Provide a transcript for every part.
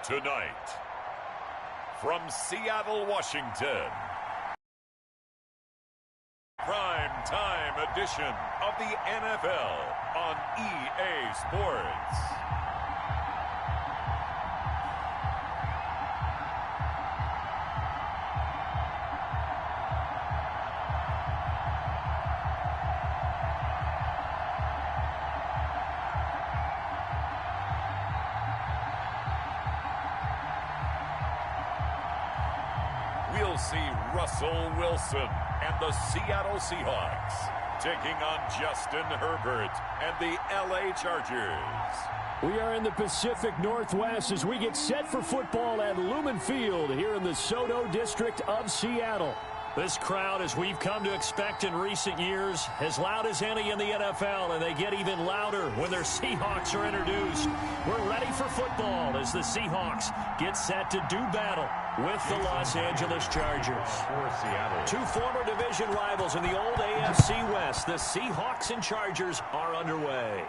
Tonight, from Seattle, Washington, prime time edition of the NFL on EA Sports. We'll see Russell Wilson and the Seattle Seahawks taking on Justin Herbert and the LA Chargers. We are in the Pacific Northwest as we get set for football at Lumen Field here in the Soto District of Seattle. This crowd, as we've come to expect in recent years, as loud as any in the NFL, and they get even louder when their Seahawks are introduced. We're ready for football as the Seahawks get set to do battle with the Los Angeles Chargers. Two former division rivals in the old AFC West, the Seahawks and Chargers, are underway.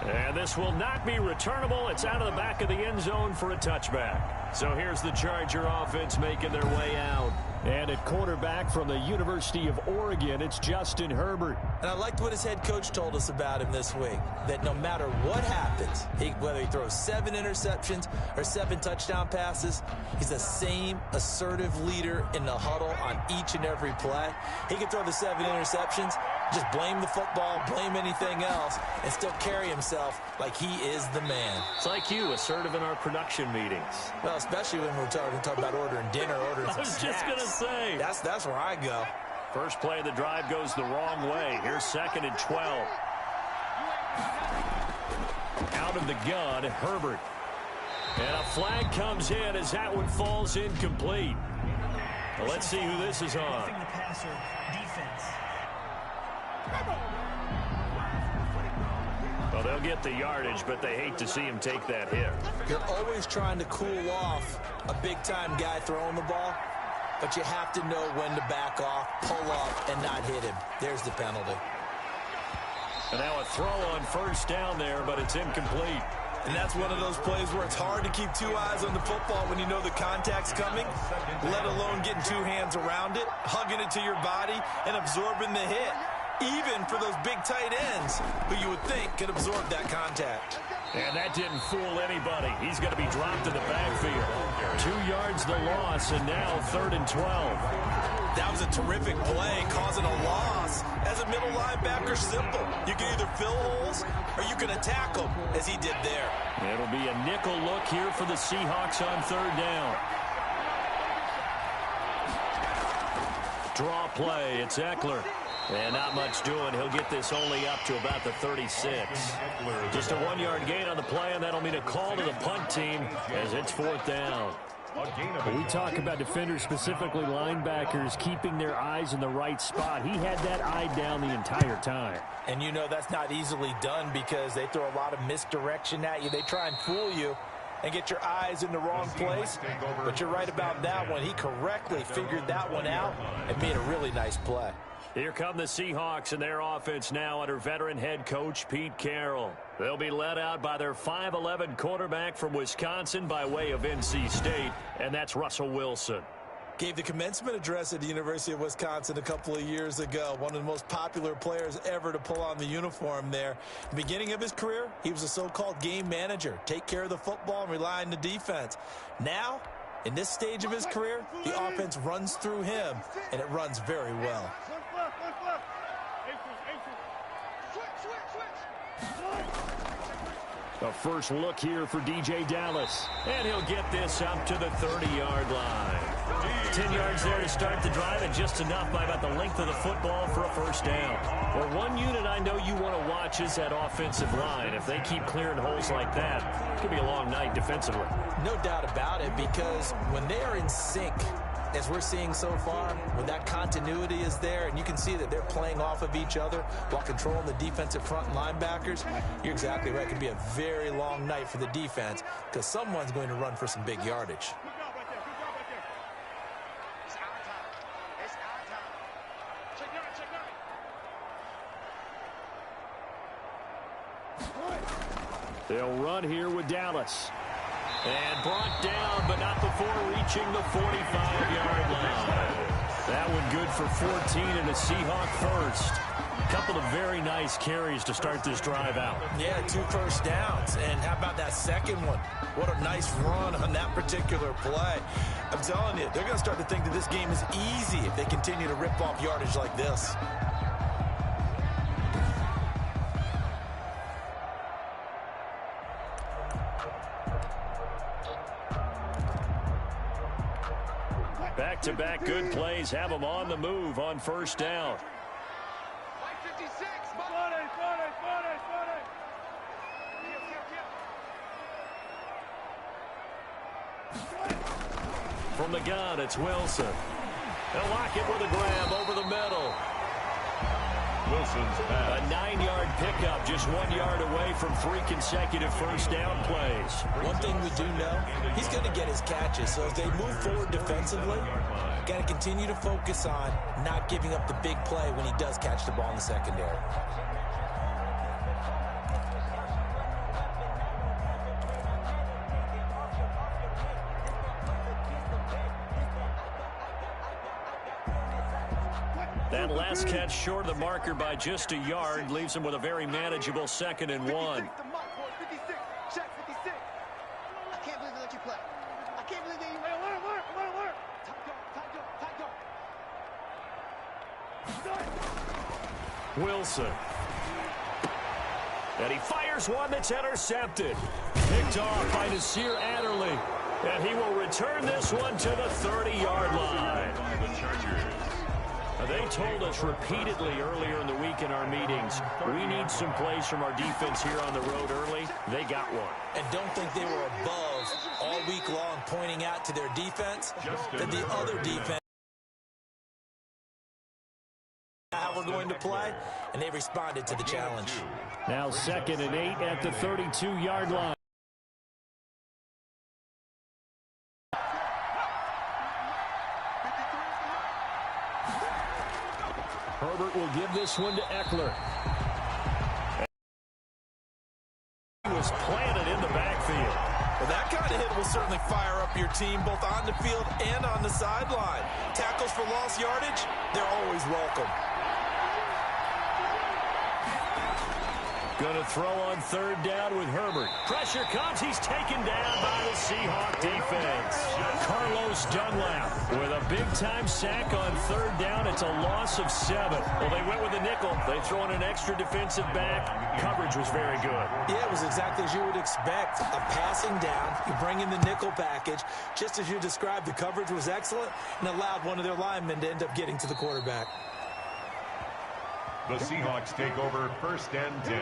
And this will not be returnable. It's out of the back of the end zone for a touchback. So here's the Charger offense making their way out. And at quarterback from the University of Oregon, it's Justin Herbert. And I liked what his head coach told us about him this week, that no matter what happens, whether he throws 7 interceptions or 7 touchdown passes, he's the same assertive leader in the huddle on each and every play. He can throw the 7 interceptions, just blame the football, blame anything else, and still carry himself like he is the man. It's like you, assertive in our production meetings. Well, especially when we're talking about ordering dinner, ordering some snacks. I was just going to say. That's where I go. First play of the drive goes the wrong way. Here's 2nd and 12. Out of the gun, Herbert. And a flag comes in as that one falls incomplete. Well, let's see who this is on. Well, they'll get the yardage, but they hate to see him take that hit. You're always trying to cool off a big-time guy throwing the ball, but you have to know when to back off, pull up, and not hit him. There's the penalty. And now a throw on first down there, but it's incomplete. And that's one of those plays where it's hard to keep 2 eyes on the football when you know the contact's coming, let alone getting 2 hands around it, hugging it to your body, and absorbing the hit. Even for those big tight ends who you would think could absorb that contact. And that didn't fool anybody. He's going to be dropped in the backfield. 2 yards the loss, and now 3rd and 12. That was a terrific play, causing a loss. As a middle linebacker, simple. You can either fill holes or you can attack them, as he did there. It'll be a nickel look here for the Seahawks on 3rd down. Draw play. It's Eckler. And not much doing. He'll get this only up to about the 36. Just a 1-yard gain on the play, and that'll mean a call to the punt team as it's 4th down. We talk about defenders, specifically linebackers, keeping their eyes in the right spot. He had that eye down the entire time. And you know that's not easily done because they throw a lot of misdirection at you. They try and fool you and get your eyes in the wrong place. But you're right about that one. He correctly figured that one out and made a really nice play. Here come the Seahawks and their offense now under veteran head coach Pete Carroll. They'll be led out by their 5'11" quarterback from Wisconsin by way of NC State, and that's Russell Wilson. Gave the commencement address at the University of Wisconsin a couple of years ago. One of the most popular players ever to pull on the uniform there. The beginning of his career, he was a so-called game manager. Take care of the football and rely on the defense. Now, in this stage of his career, the offense runs through him, and it runs very well. A first look here for DJ Dallas. And he'll get this up to the 30-yard line. 10 yards there to start the drive, and just enough by about the length of the football for a first down. Well, one unit I know you want to watch is that offensive line. If they keep clearing holes like that, it could be a long night defensively. No doubt about it, because when they are in sync, as we're seeing so far, when that continuity is there and you can see that they're playing off of each other while controlling the defensive front linebackers, you're exactly right. It could be a very long night for the defense because someone's going to run for some big yardage. They'll run here with Dallas. And brought down, but not before reaching the 45-yard line. That one good for 14 and a Seahawk first. A couple of very nice carries to start this drive out. Yeah, 2 first downs. And how about that second one? What a nice run on that particular play. I'm telling you, they're going to start to think that this game is easy if they continue to rip off yardage like this. Back-to-back good plays have them on the move on first down. From the gun, it's Wilson. They'll lock it with a grab over the middle. Wilson's pass. A 9-yard pickup, just 1 yard away from 3 consecutive first down plays. One thing we do know, he's going to get his catches. So as they move forward defensively, got to continue to focus on not giving up the big play when he does catch the ball in the secondary. That last catch short of the marker by just a yard leaves him with a very manageable 2nd and 1. 56, check 56. I can't believe they let you play. I can't believe they alert. Time go. Wilson. And he fires one that's intercepted. Picked off by Nasir Adderley. And he will return this one to the 30-yard line. They told us repeatedly earlier in the week in our meetings, we need some plays from our defense here on the road early. They got one. And don't think they were above all week long pointing out to their defense that the other defense how we're going to play, and they responded to the challenge. Now 2nd and 8 at the 32-yard line. Herbert will give this one to Eckler. He was planted in the backfield. Well, that kind of hit will certainly fire up your team both on the field and on the sideline. Tackles for lost yardage, they're always welcome. Going to throw on 3rd down with Herbert. Pressure comes. He's taken down by the Seahawk defense. Carlos Dunlap with a big-time sack on 3rd down. It's a loss of 7. Well, they went with a nickel. They throw in an extra defensive back. Coverage was very good. Yeah, it was exactly as you would expect. A passing down. You bring in the nickel package. Just as you described, the coverage was excellent and allowed one of their linemen to end up getting to the quarterback. The Seahawks take over 1st and 10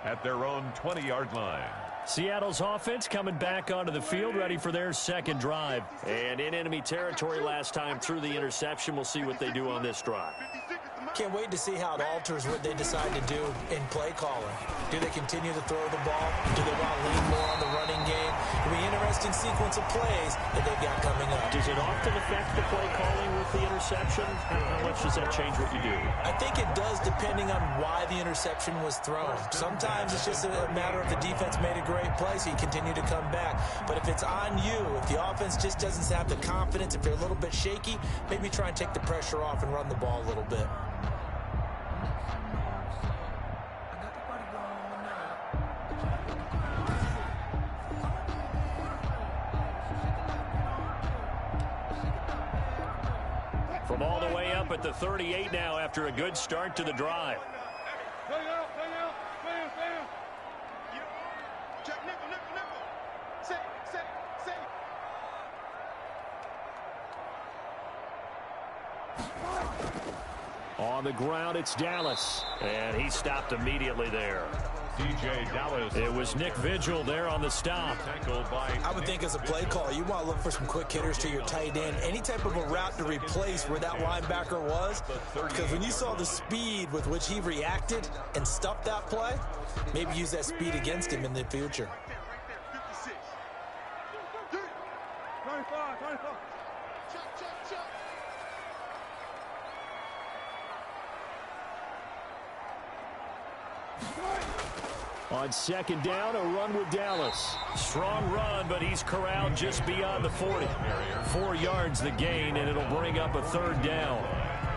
at their own 20-yard line. Seattle's offense coming back onto the field, ready for their 2nd drive. And in enemy territory last time through the interception. We'll see what they do on this drive. Can't wait to see how it alters what they decide to do in play calling. Do they continue to throw the ball? Do they want to lean more on the running game? It'll be an interesting sequence of plays that they've got coming up. Does it often affect the play calling with the interception? How much does that change what you do? I think it does depending on why the interception was thrown. Sometimes it's just a matter of the defense made a great play, so you continue to come back. But if it's on you, if the offense just doesn't have the confidence, if you're a little bit shaky, maybe try and take the pressure off and run the ball a little bit. From all the way up at the 38 now after a good start to the drive. On the ground, it's Dallas. And he stopped immediately there. DJ Dallas. It was Nick Vigil there on the stop. I would think as a play caller, you want to look for some quick hitters to your tight end. Any type of a route to replace where that linebacker was. Because when you saw the speed with which he reacted and stuffed that play, maybe use that speed against him in the future. On second down, a run with Dallas. Strong run, but he's corralled just beyond the 40. 4 yards the gain, and it'll bring up a third down.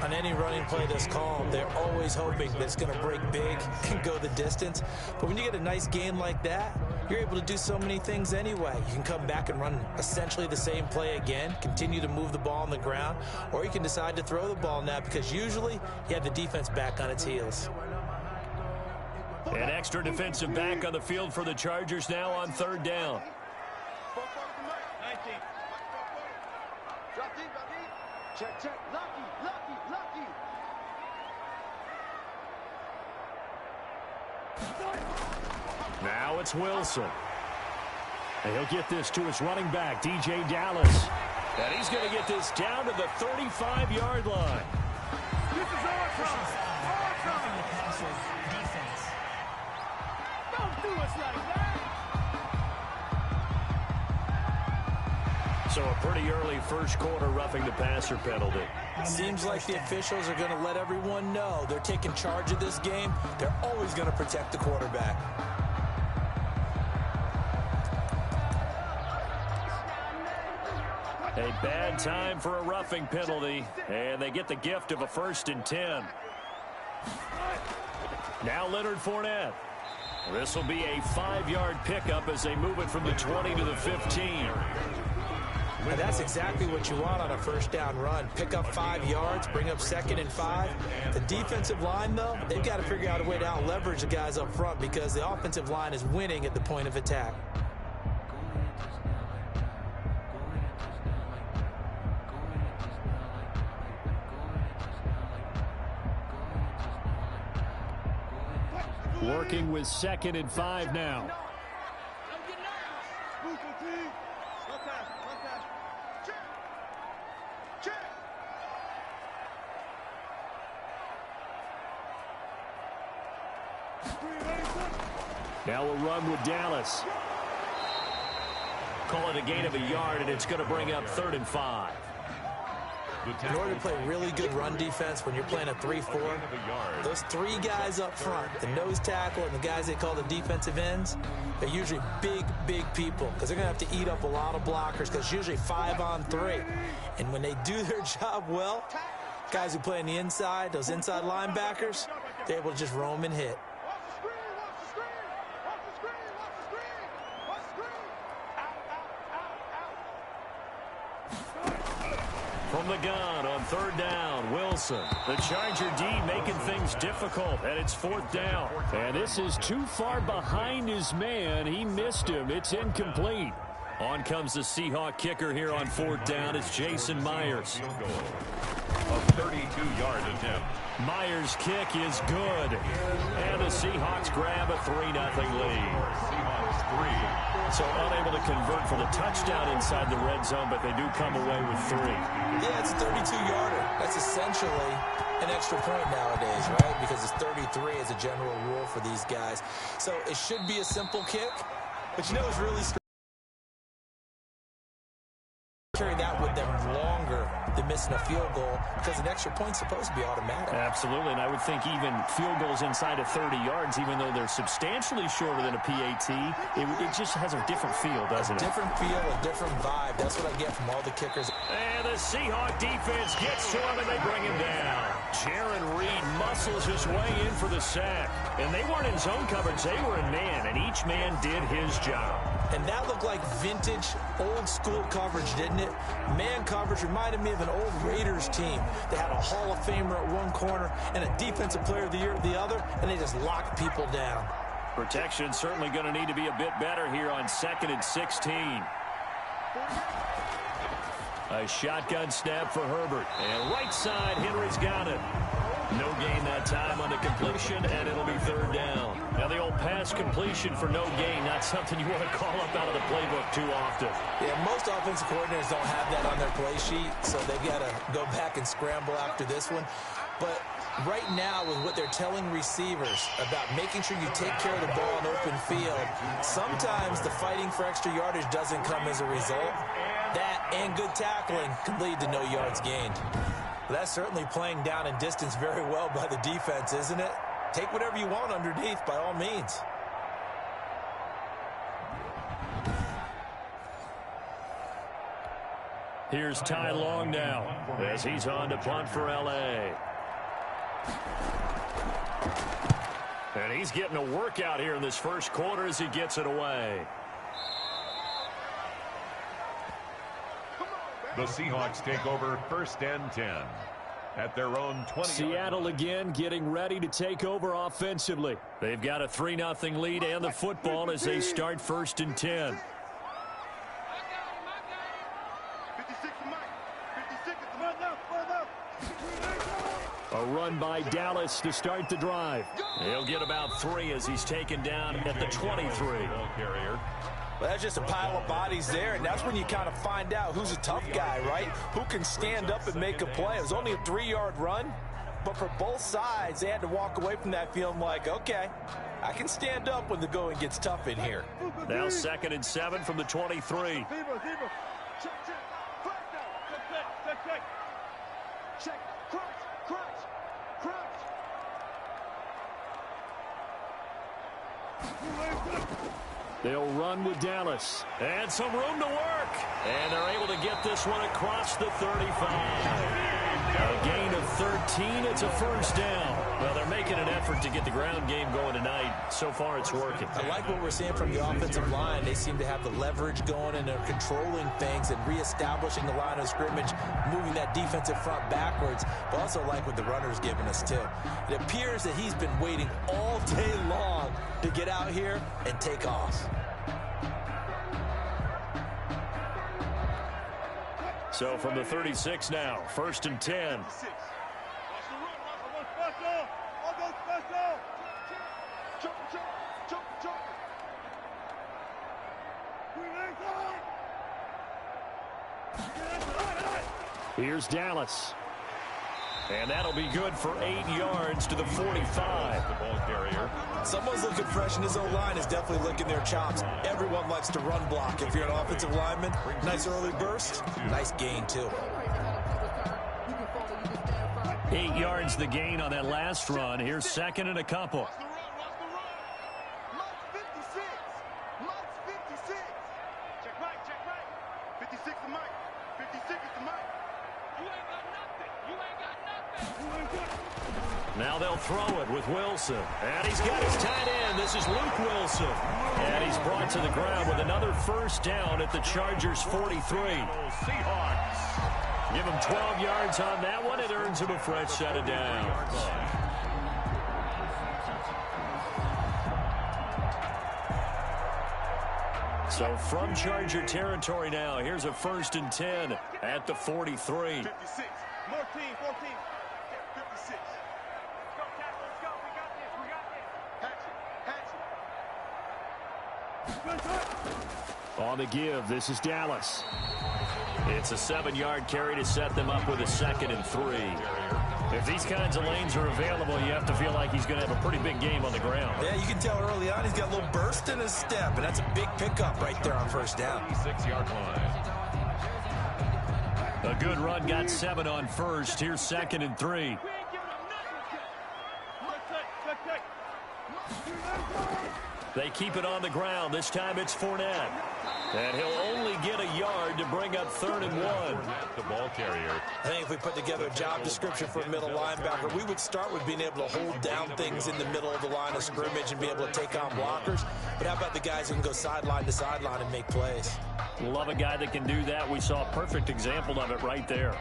On any running play that's called, they're always hoping that it's going to break big and go the distance. But when you get a nice gain like that, you're able to do so many things anyway. You can come back and run essentially the same play again, continue to move the ball on the ground, or you can decide to throw the ball now because usually you have the defense back on its heels. An extra defensive back on the field for the Chargers now on third down. Check, check. Lucky. Now it's Wilson. And he'll get this to his running back, DJ Dallas. And he's going to get this down to the 35-yard line. This is our time. Don't do us like that. So a pretty early first quarter roughing the passer penalty. Seems like the officials are going to let everyone know they're taking charge of this game. They're always going to protect the quarterback. A bad time for a roughing penalty, and they get the gift of a 1st and 10. Now Leonard Fournette. This will be a 5-yard pickup as they move it from the 20 to the 15. And that's exactly what you want on a first down run. Pick up 5 yards, bring up 2nd and 5. The defensive line, though, they've got to figure out a way to out-leverage the guys up front because the offensive line is winning at the point of attack. Working with 2nd and 5 now. Now we'll run with Dallas. Call it a gain of a yard, and it's going to bring up 3rd and 5. In order to play really good run defense when you're playing a 3-4, those 3 guys up front, the nose tackle and the guys they call the defensive ends, they're usually big people because they're going to have to eat up a lot of blockers because it's usually 5 on 3. And when they do their job well, guys who play on the inside, those inside linebackers, they're able to just roam and hit. From the gun on 3rd down, Wilson. The Charger D making things difficult, and it's 4th down. And this is too far behind his man. He missed him. It's incomplete. On comes the Seahawk kicker here on 4th down. It's Jason Myers. A 32-yard attempt. Myers' kick is good. And the Seahawks grab a 3-0 lead. Seahawks 3. So unable to convert for the touchdown inside the red zone, but they do come away with 3. Yeah, it's a 32-yarder. That's essentially an extra point nowadays, right? Because it's 33 as a general rule for these guys. So it should be a simple kick, but you know it's really carry that with them longer than missing a field goal because an extra point's supposed to be automatic. Absolutely, and I would think even field goals inside of 30 yards, even though they're substantially shorter than a PAT, it just has a different feel, doesn't it? A different feel, a different vibe. That's what I get from all the kickers. And the Seahawk defense gets to him, and they bring him down. Jaron Reed muscles his way in for the sack. And they weren't in zone coverage, they were in man, and each man did his job. And that looked like vintage, old-school coverage, didn't it? Man coverage reminded me of an old Raiders team. They had a Hall of Famer at one corner and a Defensive Player of the Year at the other, and they just locked people down. Protection certainly going to need to be a bit better here on 2nd and 16. A shotgun snap for Herbert. And right side, Henry's got it. No gain that time on the completion, and it'll be 3rd down. Now, the old pass completion for no gain, not something you want to call up out of the playbook too often. Yeah, most offensive coordinators don't have that on their play sheet, so they've got to go back and scramble after this one. But right now, with what they're telling receivers about making sure you take care of the ball in open field, sometimes the fighting for extra yardage doesn't come as a result. That and good tackling can lead to no yards gained. Well, that's certainly playing down in distance very well by the defense, isn't it? Take whatever you want underneath, by all means. Here's Ty Long now as he's on to punt for L.A. And he's getting a workout here in this first quarter as he gets it away. The Seahawks take over 1st and 10 at their own 20. Seattle again getting ready to take over offensively. They've got a 3-0 lead and the football as they start 1st and 10. A run by Dallas to start the drive. He'll get about 3 as he's taken down at the 23. Well, that's just a pile of bodies there, and that's when you kind of find out who's a tough guy, right? Who can stand up and make a play. It was only a 3-yard run, but for both sides, they had to walk away from that feeling like, okay, I can stand up when the going gets tough in here. Now 2nd and 7 from the 23. They'll run with Dallas. And some room to work. And they're able to get this one across the 35. A gain of 13. It's a 1st down. Well, they're making an effort to get the ground game going tonight. So far, it's working. I like what we're seeing from the offensive line. They seem to have the leverage going, and they're controlling things and reestablishing the line of scrimmage, moving that defensive front backwards. But also like what the runner's giving us, too. It appears that he's been waiting all day long to get out here and take off. So from the 36 now, 1st and 10. Here's Dallas. And that'll be good for 8 yards to the 45. The ball carrier. Someone's looking fresh, and his O-line is definitely licking their chops. Everyone likes to run block. If you're an offensive lineman, nice early burst, nice gain, too. 8 yards the gain on that last run. Here's 2nd and a couple. Now they'll throw it with Wilson. And he's got his tight end. This is Luke Wilson. And he's brought to the ground with another 1st down at the Chargers' 43. Seahawks. Give him 12 yards on that one. It earns him a fresh set of downs. So from Charger territory now, here's a 1st and 10 at the 43. 56. More team, 14. 56. Let's go. We got this. On the give, this is Dallas. It's a 7-yard carry to set them up with a 2nd and 3. If these kinds of lanes are available, you have to feel like he's going to have a pretty big game on the ground. Yeah, you can tell early on he's got a little burst in his step, and that's a big pickup right there on 1st down. 6-yard line. A good run, got 7 on 1st. Here's 2nd and 3. They keep it on the ground. This time it's Fournette. And he'll only get a yard to bring up 3rd and 1. The ball carrier. I think if we put together a job description for a middle linebacker, we would start with being able to hold down things in the middle of the line of scrimmage and be able to take on blockers. But how about the guys who can go sideline to sideline and make plays? Love a guy that can do that. We saw a perfect example of it right there.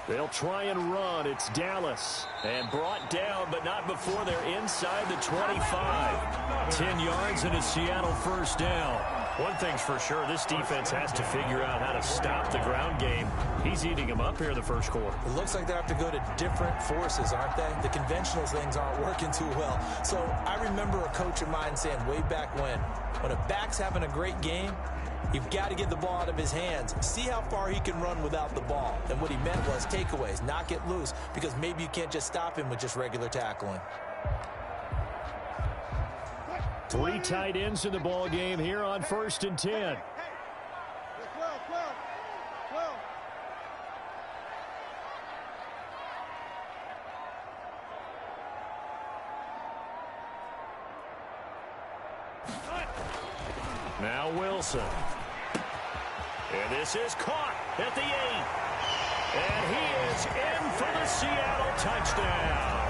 They'll try and run. It's Dallas. And brought down, but not before they're inside the 25. 10 yards and a Seattle 1st down. One thing's for sure, this defense has to figure out how to stop the ground game. He's eating them up here in the first quarter. It looks like they have to go to different forces, aren't they? The conventional things aren't working too well. So I remember a coach of mine saying way back when a back's having a great game, you've got to get the ball out of his hands. See how far he can run without the ball. And what he meant was takeaways, not get loose, because maybe you can't just stop him with just regular tackling. 3 tight ends in the ball game here on 1st and 10. Now Wilson. And this is caught at the 8. And he is in for the Seattle touchdown.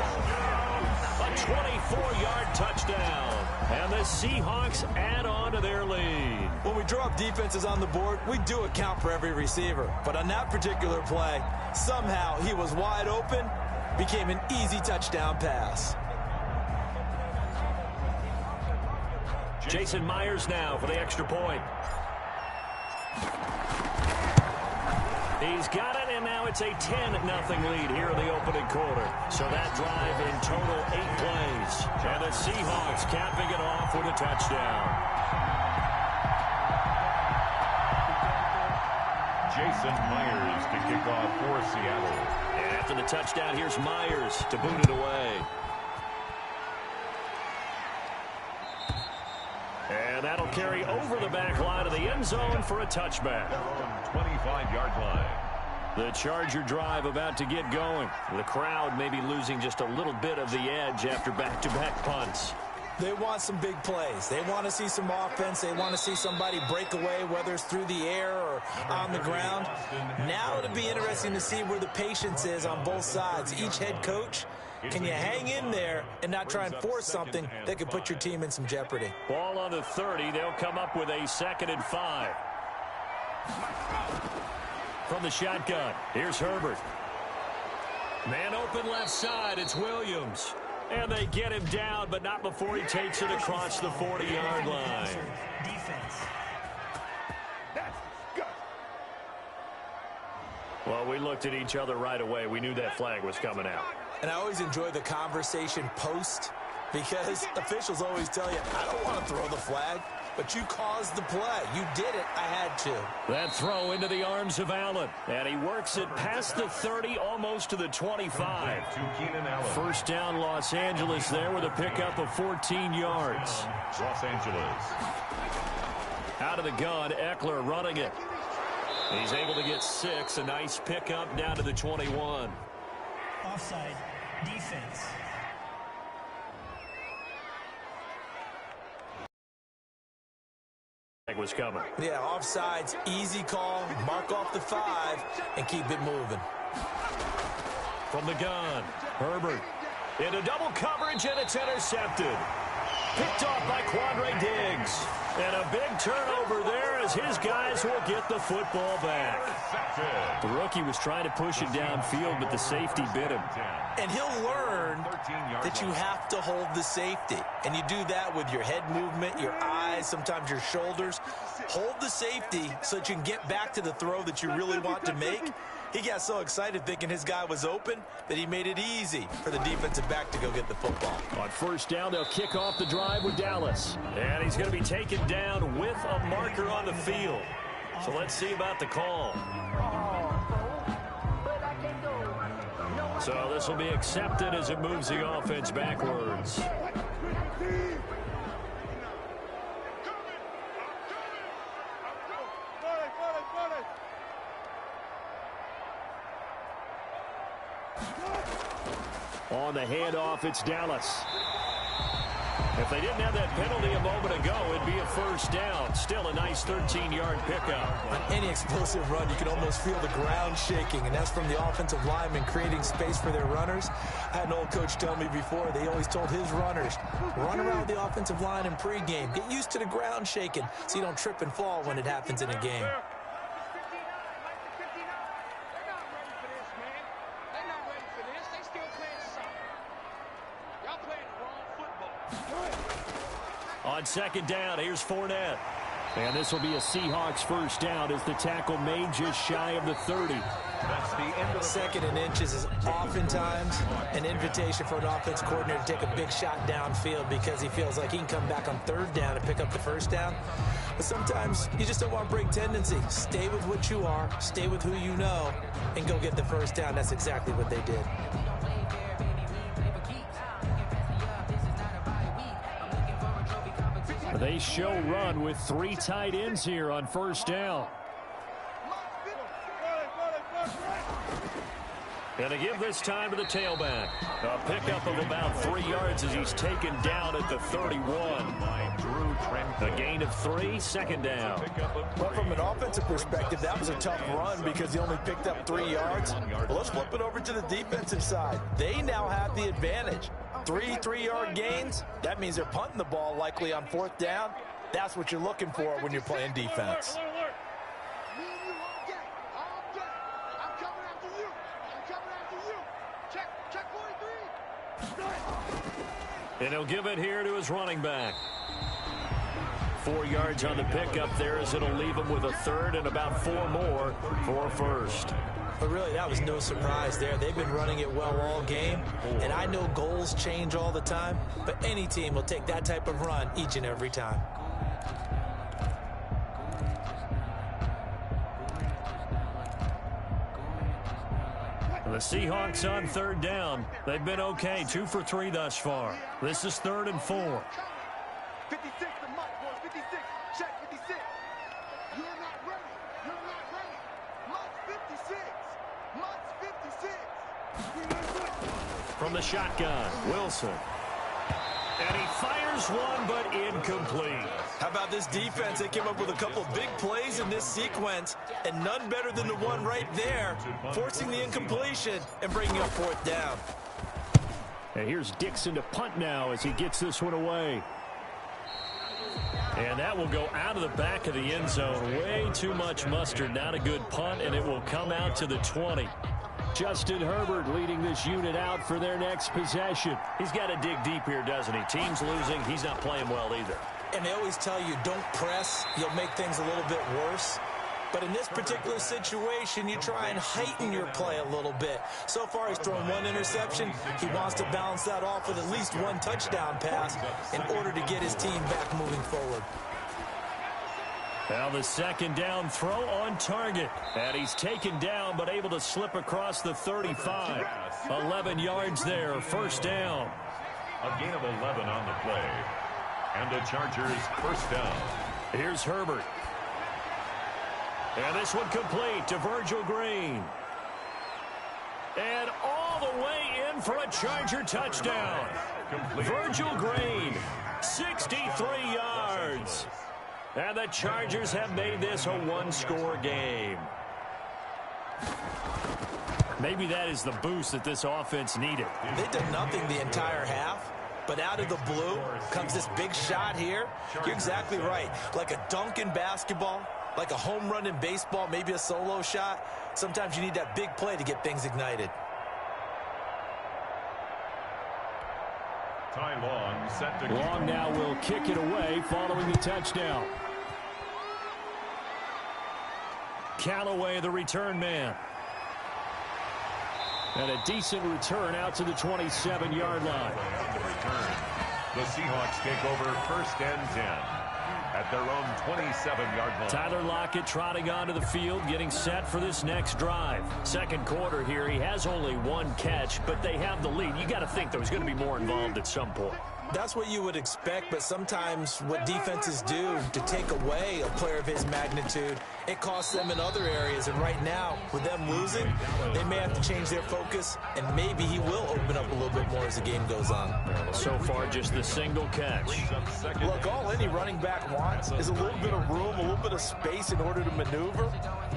A 24-yard touchdown. And the Seahawks add on to their lead. When we draw up defenses on the board, we do account for every receiver. But on that particular play, somehow he was wide open, became an easy touchdown pass. Jason Myers now for the extra point. He's got it, and now it's a 10-0 lead here in the opening quarter. So that drive in total 8 plays. And the Seahawks capping it off with a touchdown. Jason Myers to kick off for Seattle. And after the touchdown, here's Myers to boot it away. And that'll carry over the back line of the end zone for a touchback. 25-yard line. The Charger drive about to get going. The crowd may be losing just a little bit of the edge after back-to-back punts. They want some big plays. They want to see some offense. They want to see somebody break away, whether it's through the air or on the ground. Now it'll be interesting to see where the patience is on both sides. Each head coach, can you hang in there and not try and force something that could put your team in some jeopardy? Ball on the 30. They'll come up with a 2nd and 5. From the shotgun, here's Herbert. Man open left side, it's Williams. And they get him down, but not before he takes it across the 40-yard line. Well, we looked at each other right away. We knew that flag was coming out. And I always enjoy the conversation post, because officials always tell you, I don't want to throw the flag, but you caused the play. You did it. I had to. That throw into the arms of Allen. And he works it past the 30, almost to the 25. First down, Los Angeles there with a pickup of 14 yards. Los Angeles. Out of the gun, Eckler running it. He's able to get 6. A nice pickup down to the 21. Offside, defense. Was coming. Yeah, offsides, easy call, mark off the 5, and keep it moving. From the gun, Herbert into double coverage, and it's intercepted. Picked off by Quandre Diggs. And a big turnover there as his guys will get the football back. The rookie was trying to push it downfield, but the safety bit him. And he'll learn that you have to hold the safety. And you do that with your head movement, your eyes, sometimes your shoulders. Hold the safety so that you can get back to the throw that you really want to make. He got so excited thinking his guy was open that he made it easy for the defensive back to go get the football. On first down, they'll kick off the drive with Dallas. And he's going to be taken down with a marker on the field. So let's see about the call. So this will be accepted as it moves the offense backwards. On the handoff, it's Dallas. If they didn't have that penalty a moment ago, it'd be a first down. Still a nice 13-yard pickup. On any explosive run, you can almost feel the ground shaking, and that's from the offensive linemen creating space for their runners. I had an old coach tell me before, they always told his runners, run around the offensive line in pregame. Get used to the ground shaking so you don't trip and fall when it happens in a game. On second down, here's Fournette. And this will be a Seahawks first down as the tackle made just shy of the 30. That's the end of the second and inches is oftentimes an invitation for an offense coordinator to take a big shot downfield because he feels like he can come back on third down and pick up the first down. But sometimes you just don't want to break tendency. Stay with what you are, stay with who you know, and go get the first down. That's exactly what they did. They show run with 3 tight ends here on first down. And to give this time to the tailback. A pickup of about 3 yards as he's taken down at the 31. A gain of 3, second down. But from an offensive perspective, that was a tough run because he only picked up 3 yards. Well, let's flip it over to the defensive side. They now have the advantage. 3 3-yard gains. That means they're punting the ball likely on 4th down. That's what you're looking for when you're playing defense. And he'll give it here to his running back. 4 yards on the pickup there as it'll leave him with a third and about 4 more for first. But really, that was no surprise there. They've been running it well all game. And I know goals change all the time, but any team will take that type of run each and every time. The Seahawks on 3rd down. They've been okay, 2 for 3 thus far. This is 3rd and 4. 56 to Mike, boys. 56. Check 56. You're not ready. You're not ready. Mike's 56. Mike's 56. From the shotgun, Wilson. And he fires one, but incomplete. How about this defense? They came up with a couple of big plays in this sequence, and none better than the one right there, forcing the incompletion and bringing up 4th down. And here's Dixon to punt now as he gets this one away. And that will go out of the back of the end zone. Way too much mustard. Not a good punt, and it will come out to the 20. Justin Herbert leading this unit out for their next possession. He's got to dig deep here, doesn't he? Team's losing. He's not playing well either. And they always tell you, don't press. You'll make things a little bit worse. But in this particular situation, you try and heighten your play a little bit. So far, he's thrown 1 interception. He wants to balance that off with at least 1 touchdown pass in order to get his team back moving forward. Now the 2nd down throw on target. And he's taken down, but able to slip across the 35. 11 yards there, 1st down. A gain of 11 on the play. And the Chargers 1st down. Here's Herbert. And this one complete to Virgil Green. And all the way in for a Charger touchdown. Virgil Green, 63 yards. And the Chargers have made this a 1-score game. Maybe that is the boost that this offense needed. They did nothing the entire half, but out of the blue comes this big shot here. You're exactly right. Like a dunk in basketball, like a home run in baseball, maybe a solo shot. Sometimes you need that big play to get things ignited. Ty Long set to Long now will kick it away following the touchdown. Callaway, the return man. And a decent return out to the 27-yard line. The Seahawks take over 1st and 10 at their own 27-yard line. Tyler Lockett trotting onto the field, getting set for this next drive. 2nd quarter here, he has only 1 catch, but they have the lead. You got to think there was going to be more involved at some point. That's what you would expect, but sometimes what defenses do to take away a player of his magnitude, it costs them in other areas. And right now, with them losing, they may have to change their focus, and maybe he will open up a little bit more as the game goes on. So far, just the single catch. Look, all any running back wants is a little bit of room, a little bit of space in order to maneuver,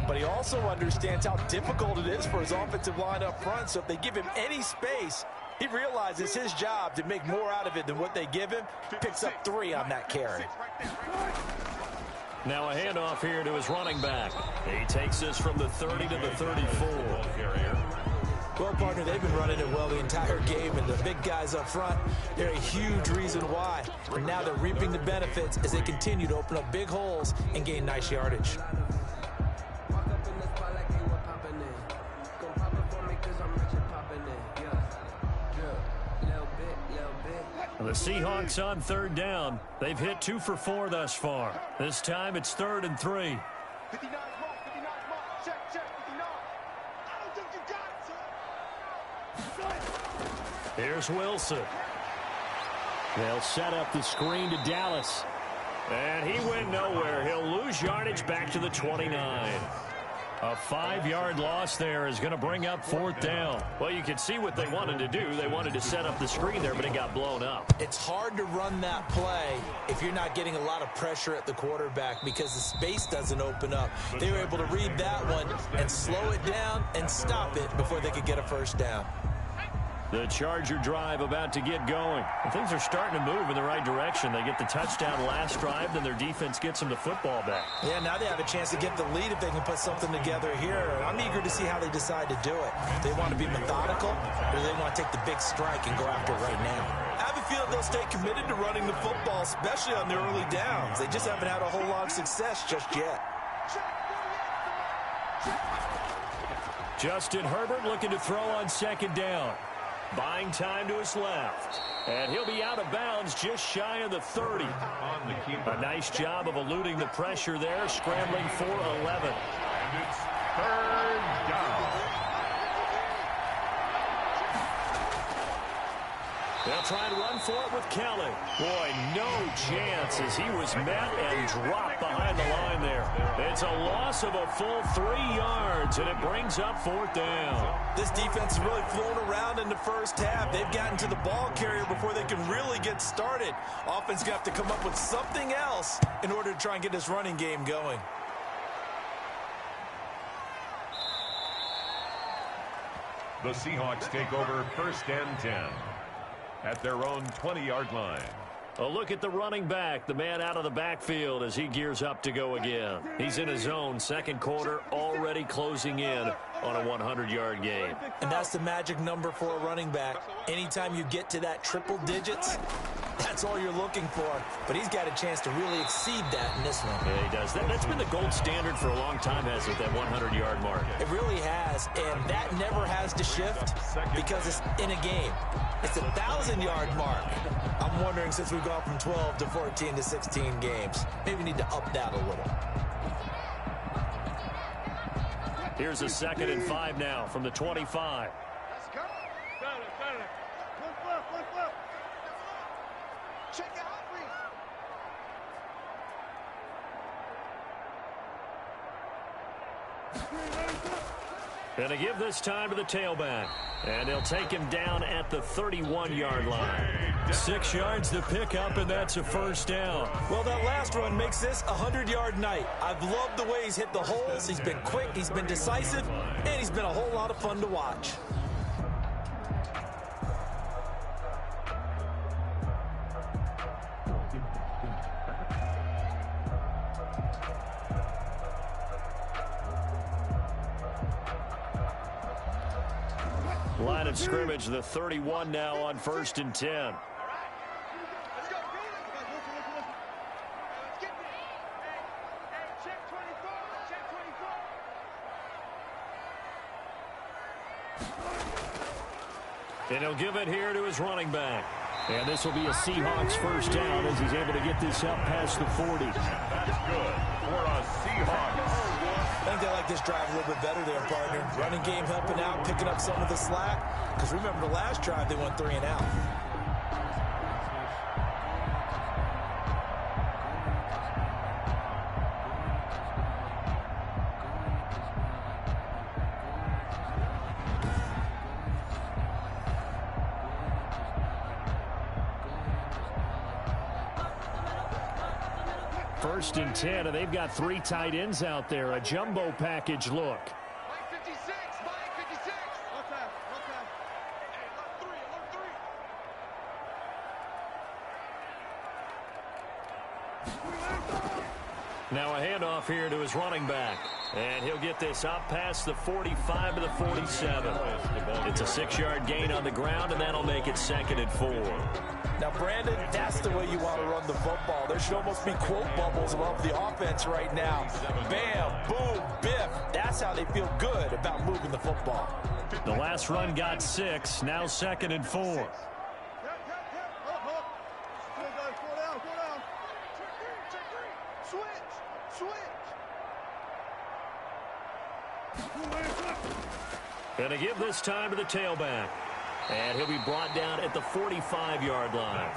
but he also understands how difficult it is for his offensive line up front, so if they give him any space, he realizes his job to make more out of it than what they give him. Picks up 3 on that carry. Now a handoff here to his running back. He takes this from the 30 to the 34. Well, partner, they've been running it well the entire game, and the big guys up front, they're a huge reason why. And now they're reaping the benefits as they continue to open up big holes and gain nice yardage. The Seahawks on 3rd down. They've hit 2 for 4 thus far. This time it's 3rd and 3. 59 mark, check, 59. I don't think you got it, sir. Here's Wilson. They'll set up the screen to Dallas. And he went nowhere. He'll lose yardage back to the 29. A 5-yard loss there is going to bring up 4th down. Well, you can see what they wanted to do. They wanted to set up the screen there, but it got blown up. It's hard to run that play if you're not getting a lot of pressure at the quarterback because the space doesn't open up. They were able to read that one and slow it down and stop it before they could get a first down. The Charger drive about to get going. And things are starting to move in the right direction. They get the touchdown last drive, then their defense gets them the football back. Yeah, now they have a chance to get the lead if they can put something together here. I'm eager to see how they decide to do it. Do they want to be methodical, or do they want to take the big strike and go after it right now? I have a feeling they'll stay committed to running the football, especially on the early downs. They just haven't had a whole lot of success just yet. Justin Herbert looking to throw on 2nd down. Buying time to his left. And he'll be out of bounds just shy of the 30. A nice job of eluding the pressure there, scrambling for 11. And it's 3rd down. They'll try and run for it with Kelly. Boy, no chance as he was met and dropped behind the line there. It's a loss of a full 3 yards, and it brings up 4th down. This defense is really flown around in the first half. They've gotten to the ball carrier before they can really get started. Offense going to have to come up with something else in order to try and get this running game going. The Seahawks take over 1st and 10 at their own 20-yard line. A look at the running back, the man out of the backfield as he gears up to go again. He's in his zone, 2nd quarter, already closing in on a 100-yard game. And that's the magic number for a running back. Anytime you get to that triple digits, that's all you're looking for. But he's got a chance to really exceed that in this one. Yeah, he does. That's been the gold standard for a long time, has it, that 100-yard mark. It really has, and that never has to shift because it's in a game. It's a 1,000-yard mark. I'm wondering, since we've gone from 12 to 14 to 16 games, maybe we need to up that a little. Here's a 2nd and 5 now from the 25. Let's go. Flip. Check out. Going to give this time to the tailback. And they'll take him down at the 31-yard line. 6 yards to pick up, and that's a 1st down. Well, that last run makes this a 100-yard night. I've loved the way he's hit the holes. He's been quick, he's been decisive, and he's been a whole lot of fun to watch. Line of scrimmage, the 31 now on 1st and 10. Let's go. Check 24. Check 24. And he'll give it here to his running back. And this will be a Seahawks 1st down as he's able to get this up past the 40. That's good for a Seahawks. I think they like this drive a little bit better there, partner. Running game helping out, picking up some of the slack. Because remember, the last drive, they went 3 and out. First and 10, and they've got 3 tight ends out there. A jumbo package look. Mike 56. Mike 56. One time. Hey, alert 3. Now a handoff here to his running back. And he'll get this up past the 45 to the 47. It's a 6-yard gain on the ground, and that'll make it 2nd and 4. Now, Brandon, that's the way you want to run the football. There should almost be quote bubbles above the offense right now. Bam, boom, biff. That's how they feel good about moving the football. The last run got 6, now 2nd and 4. Go down. Check 3. Switch. Going to give this time to the tailback. And he'll be brought down at the 45-yard line.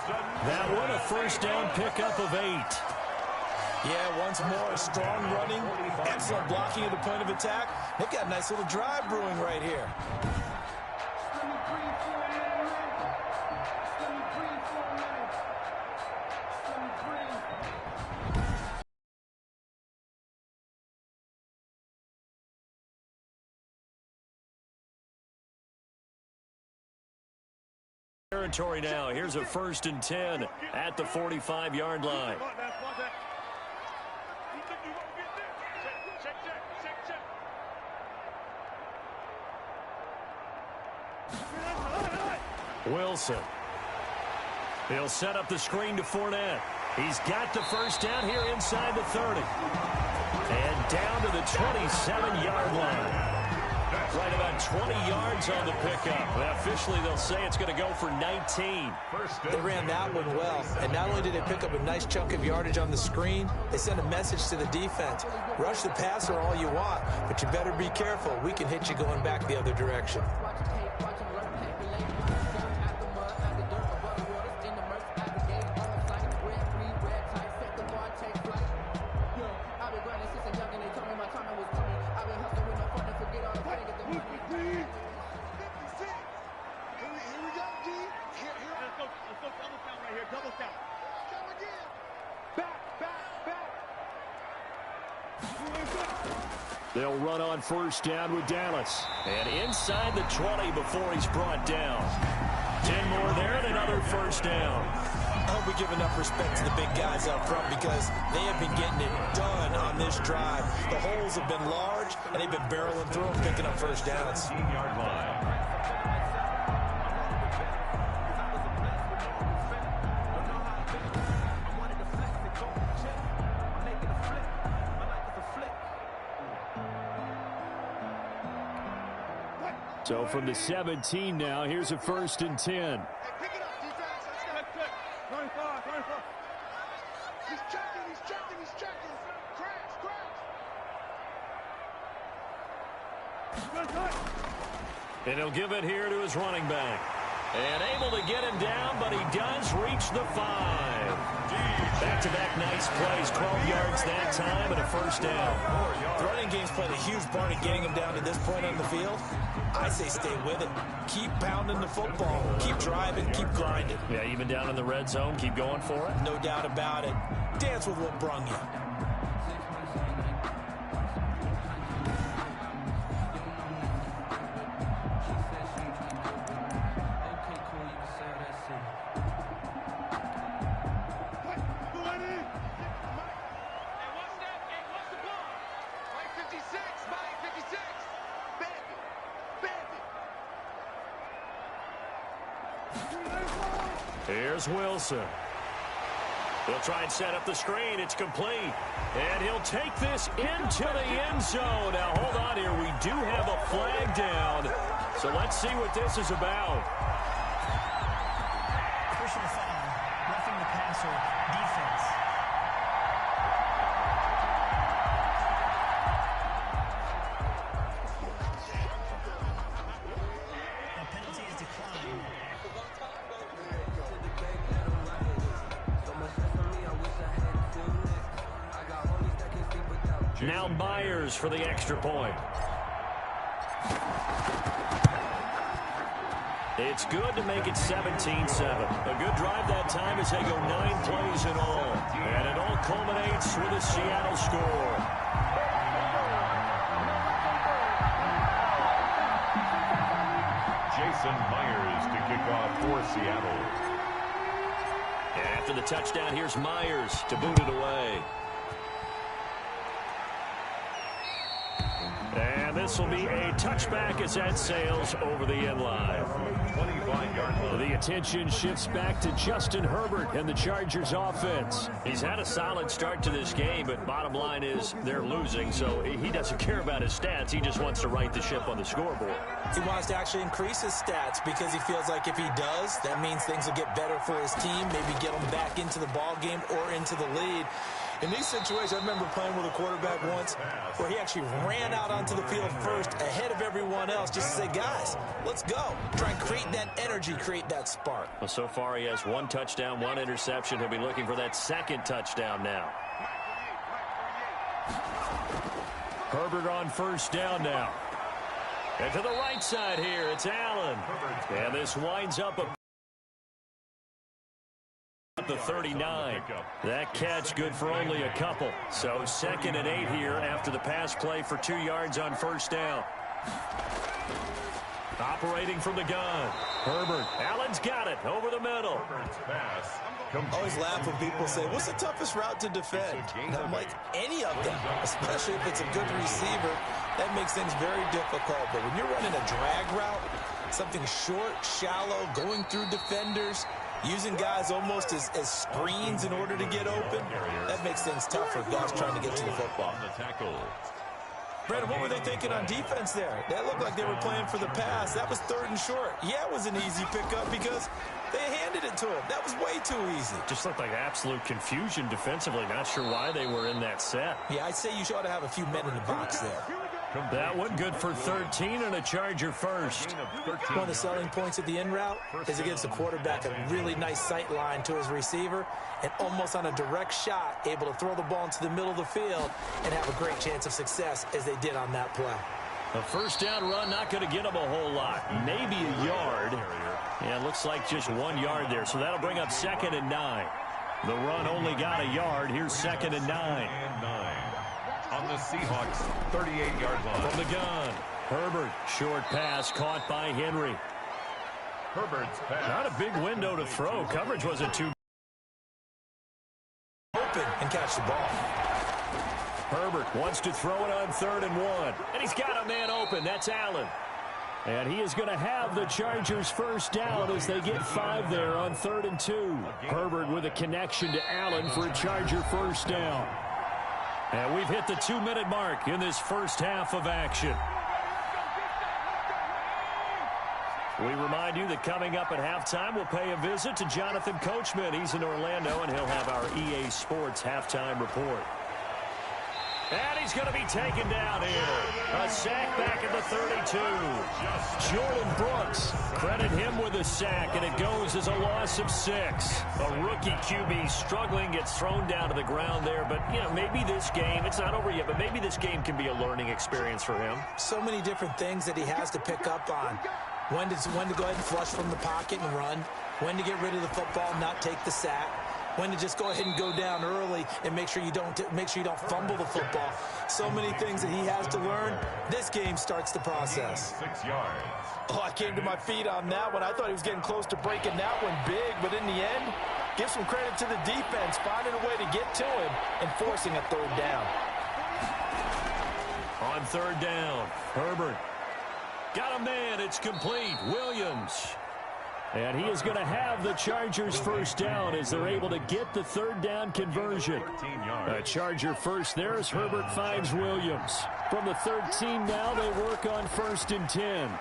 That one, a 1st down pickup of 8. Yeah, once more, strong running, excellent blocking at the point of attack. They've got a nice little drive brewing right here. Territory now. Here's a 1st and 10 at the 45-yard line. Wilson. He'll set up the screen to Fournette. He's got the first down here inside the 30. And down to the 27-yard line. Right about 20 yards on the pickup. Well, officially, they'll say it's going to go for 19. They ran that one well. And not only did they pick up a nice chunk of yardage on the screen, they sent a message to the defense. Rush the passer all you want, but you better be careful. We can hit you going back the other direction. They'll run on 1st down with Dallas. And inside the 20 before he's brought down. 10 more there and another 1st down. I hope we give enough respect to the big guys up front because they have been getting it done on this drive. The holes have been large, and they've been barreling through them, picking up 1st downs. 15-yard line. So from the 17 now, here's a 1st and 10. Hey, pick it up, defense. Let's go. 25. He's checking. Crash. And he'll give it here to his running back. And able to get him down, but he does reach the 5. Back-to-back nice plays, 12 yards that time and a 1st down. The running game's played a huge part in getting him down to this point on the field. I say stay with it. Keep pounding the football. Keep driving. Keep grinding. Yeah, even down in the red zone, keep going for it. No doubt about it. Dance with what brung you. Here's Wilson. He'll try and set up the screen. It's complete. And he'll take this into the end zone. Now, hold on here. We do have a flag down. So let's see what this is about. Personal foul. Roughing the passer. Defense. The penalty is declined. Now Myers for the extra point. It's good to make it 17-7. A good drive that time as they go 9 plays in all. And it all culminates with a Seattle score. Jason Myers to kick off for Seattle. And after the touchdown, here's Myers to boot it away. And this will be a touchback as that sails over the end line. 25-yard line. The attention shifts back to Justin Herbert and the Chargers offense. He's had a solid start to this game, but bottom line is they're losing, so he doesn't care about his stats. He just wants to right the ship on the scoreboard. He wants to actually increase his stats because he feels like if he does, that means things will get better for his team, maybe get them back into the ball game or into the lead. In these situations, I remember playing with a quarterback once where he actually ran out onto the field first ahead of everyone else just to say, guys, let's go. Try and create that energy, create that spark. Well, so far he has 1 touchdown, 1 interception. He'll be looking for that 2nd touchdown now. Herbert on first down now. And to the right side here, it's Allen. And this winds up at the 39. That catch good for only a couple. So 2nd and 8 here after the pass play for 2 yards on first down. Operating from the gun. Herbert. Allen's got it over the middle. I always laugh when people say, what's the toughest route to defend? And I'm like, any of them, especially if it's a good receiver. That makes things very difficult. But when you're running a drag route, something short, shallow, going through defenders, using guys almost as screens in order to get open, that makes things tough for guys trying to get to the football. Brandon, what were they thinking on defense there? That looked like they were playing for the pass. That was 3rd and short. Yeah, it was an easy pickup because they handed it to him. That was way too easy. Just looked like absolute confusion defensively. Not sure why they were in that set. Yeah, I'd say you ought to have a few men in the box there. That one good for 13 and a Charger first. One of the selling points of the in route is it gives the quarterback a really nice sight line to his receiver and almost on a direct shot able to throw the ball into the middle of the field and have a great chance of success as they did on that play. A first down run not going to get them a whole lot. Maybe a yard. Yeah, it looks like just 1 yard there. So that'll bring up 2nd and 9. The run only got a yard. Here's 2nd and 9. On the Seahawks 38-yard line. From the gun. Herbert. Short pass caught by Henry. Herbert's pass. Not a big window to throw. Coverage wasn't too open and catch the ball. Herbert wants to throw it on 3rd and 1. And he's got a man open. That's Allen. And he is going to have the Chargers first down as they get 5 there on 3rd and 2. Herbert with a connection to Allen for a Charger first down. And we've hit the 2-minute mark in this first half of action. We remind you that coming up at halftime, we'll pay a visit to Jonathan Coachman. He's in Orlando, and he'll have our EA Sports halftime report. And he's going to be taken down here. A sack back at the 32. Jordan Brooks, credit him with a sack, and it goes as a loss of 6. A rookie QB struggling, gets thrown down to the ground there. But, you know, maybe this game, it's not over yet, but maybe this game can be a learning experience for him. So many different things that he has to pick up on. When to go ahead and flush from the pocket and run. When to get rid of the football, not take the sack. When to just go ahead and go down early and make sure you don't fumble the football. So many things that he has to learn. This game starts the process. 6 yards. Oh, I came to my feet on that one. I thought he was getting close to breaking that one big, but in the end, give some credit to the defense, finding a way to get to him and forcing a 3rd down. On 3rd down, Herbert. Got a man. It's complete. Williams. And he is going to have the Chargers first down as they're able to get the 3rd down conversion. A Charger first there as Herbert finds Williams. From the 13 now, they work on 1st and 10.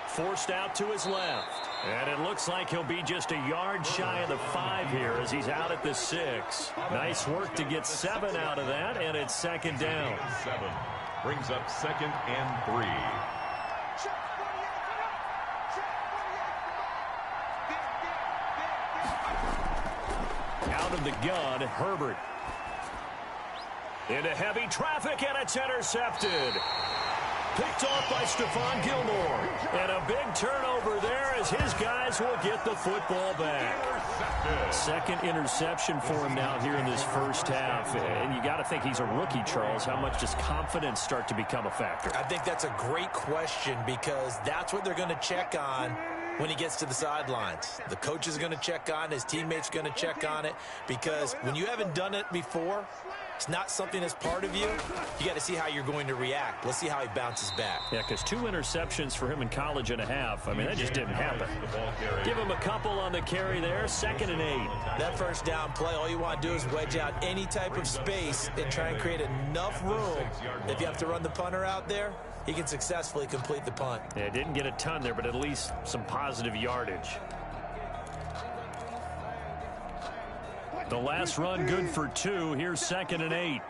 Forced out to his left. And it looks like he'll be just a yard shy of the 5 here as he's out at the 6. Nice work to get 7 out of that, and it's 2nd down. 7 brings up 2nd and 3. Out of the gun, Herbert. Into heavy traffic, and it's intercepted. Picked off by Stephon Gilmore. And a big turnover there as his guys will get the football back. 2nd interception for him now here in this first half. And you got to think he's a rookie, Charles. How much does confidence start to become a factor? I think that's a great question because that's what they're going to check on when he gets to the sidelines. The coach is going to check on, his teammates going to check on it, because when you haven't done it before, it's not something that's part of you. You got to see how you're going to react. Let's see how he bounces back. Yeah, because 2 interceptions for him in college and a half. I mean, that just didn't happen. Give him a couple on the carry there. 2nd and 8. That first down play, all you want to do is wedge out any type of space and try and create enough room. If you have to run the punter out there, he can successfully complete the punt. Yeah, didn't get a ton there, but at least some positive yardage. The last run good for 2. Here's 2nd and 8.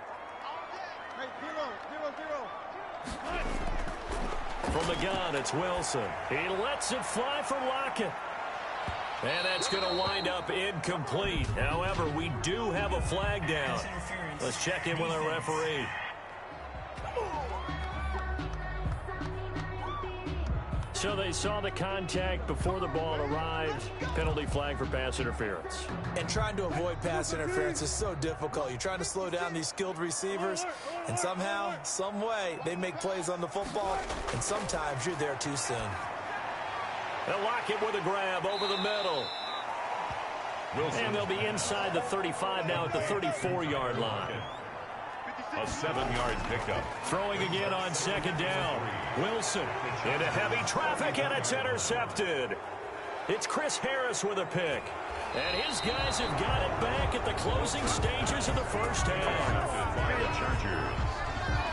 From the gun, it's Wilson. He lets it fly for Lockett. And that's going to wind up incomplete. However, we do have a flag down. Let's check in with our referee. So they saw the contact before the ball arrived. Penalty flag for pass interference. And trying to avoid pass interference is so difficult. You're trying to slow down these skilled receivers, and somehow, some way, they make plays on the football, and sometimes you're there too soon. They'll lock it with a grab over the middle. And they'll be inside the 35 now at the 34-yard line. A 7-yard pickup. Throwing again on second down. Wilson into heavy traffic, and it's intercepted. It's Chris Harris with a pick. And his guys have got it back at the closing stages of the first half. By the Chargers.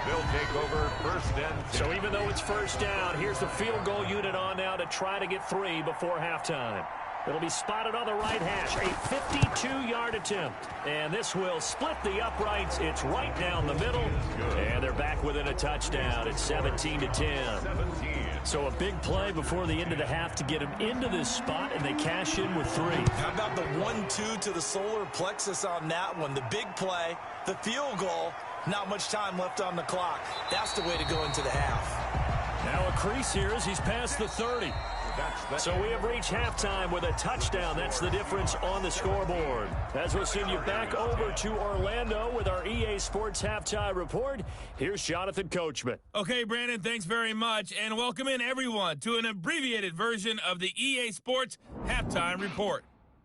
They'll take over first and 10. So even though it's first down, here's the field goal unit on now to try to get 3 before halftime. It'll be spotted on the right hash, a 52-yard attempt. And this will split the uprights. It's right down the middle. And they're back within a touchdown. It's 17-10. 17. So a big play before the end of the half to get them into this spot, and they cash in with 3. How about the 1-2 to the solar plexus on that one? The big play, the field goal, not much time left on the clock. That's the way to go into the half. Now a crease here as he's past the 30. So we have reached halftime with a touchdown. That's the difference on the scoreboard. As we'll send you back over to Orlando with our EA Sports Halftime Report, here's Jonathan Coachman. Okay, Brandon, thanks very much. And welcome in, everyone, to an abbreviated version of the EA Sports Halftime Report.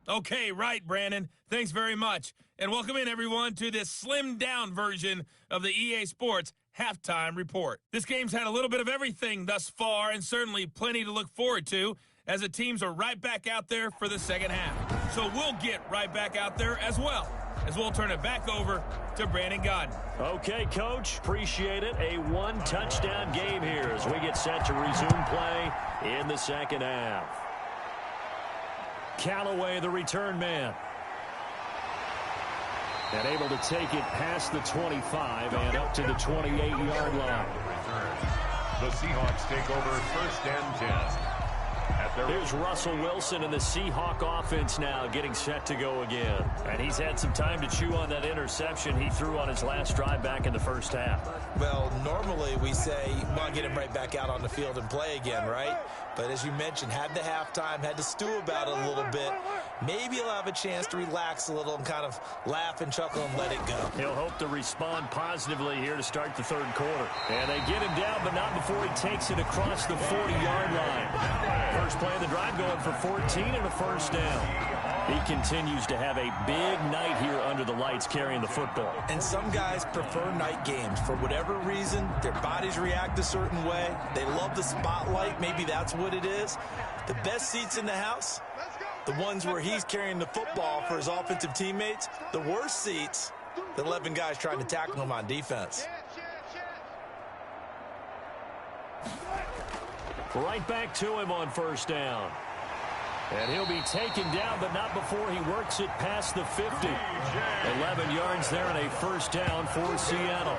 Okay, right, Brandon. Thanks very much. And welcome in, everyone, to this slimmed-down version of the EA Sports Halftime Report. This game's had a little bit of everything thus far, and certainly plenty to look forward to, as the teams are right back out there for the second half. So we'll get right back out there as well, as we'll turn it back over to Brandon Godden. Okay, Coach, appreciate it. A one-touchdown game here as we get set to resume play in the second half. Callaway, the return man. And able to take it past the 25 and up to the 28-yard line. The Seahawks take over first and 10. Here's Russell Wilson and the Seahawk offense now getting set to go again. And he's had some time to chew on that interception he threw on his last drive back in the first half. Well, normally we say, well, get him right back out on the field and play again, right? But as you mentioned, had the halftime, had to stew about it a little bit. Maybe he'll have a chance to relax a little and kind of laugh and chuckle and let it go. He'll hope to respond positively here to start the third quarter. And they get him down, but not before he takes it across the 40-yard line. First play of the drive going for 14 and a first down. He continues to have a big night here under the lights carrying the football. And some guys prefer night games. For whatever reason, their bodies react a certain way. They love the spotlight. Maybe that's what it is. The best seats in the house, the ones where he's carrying the football for his offensive teammates. The worst seats, the 11 guys trying to tackle him on defense. Right back to him on first down. And he'll be taken down, but not before he works it past the 50. 11 yards there and a first down for Seattle.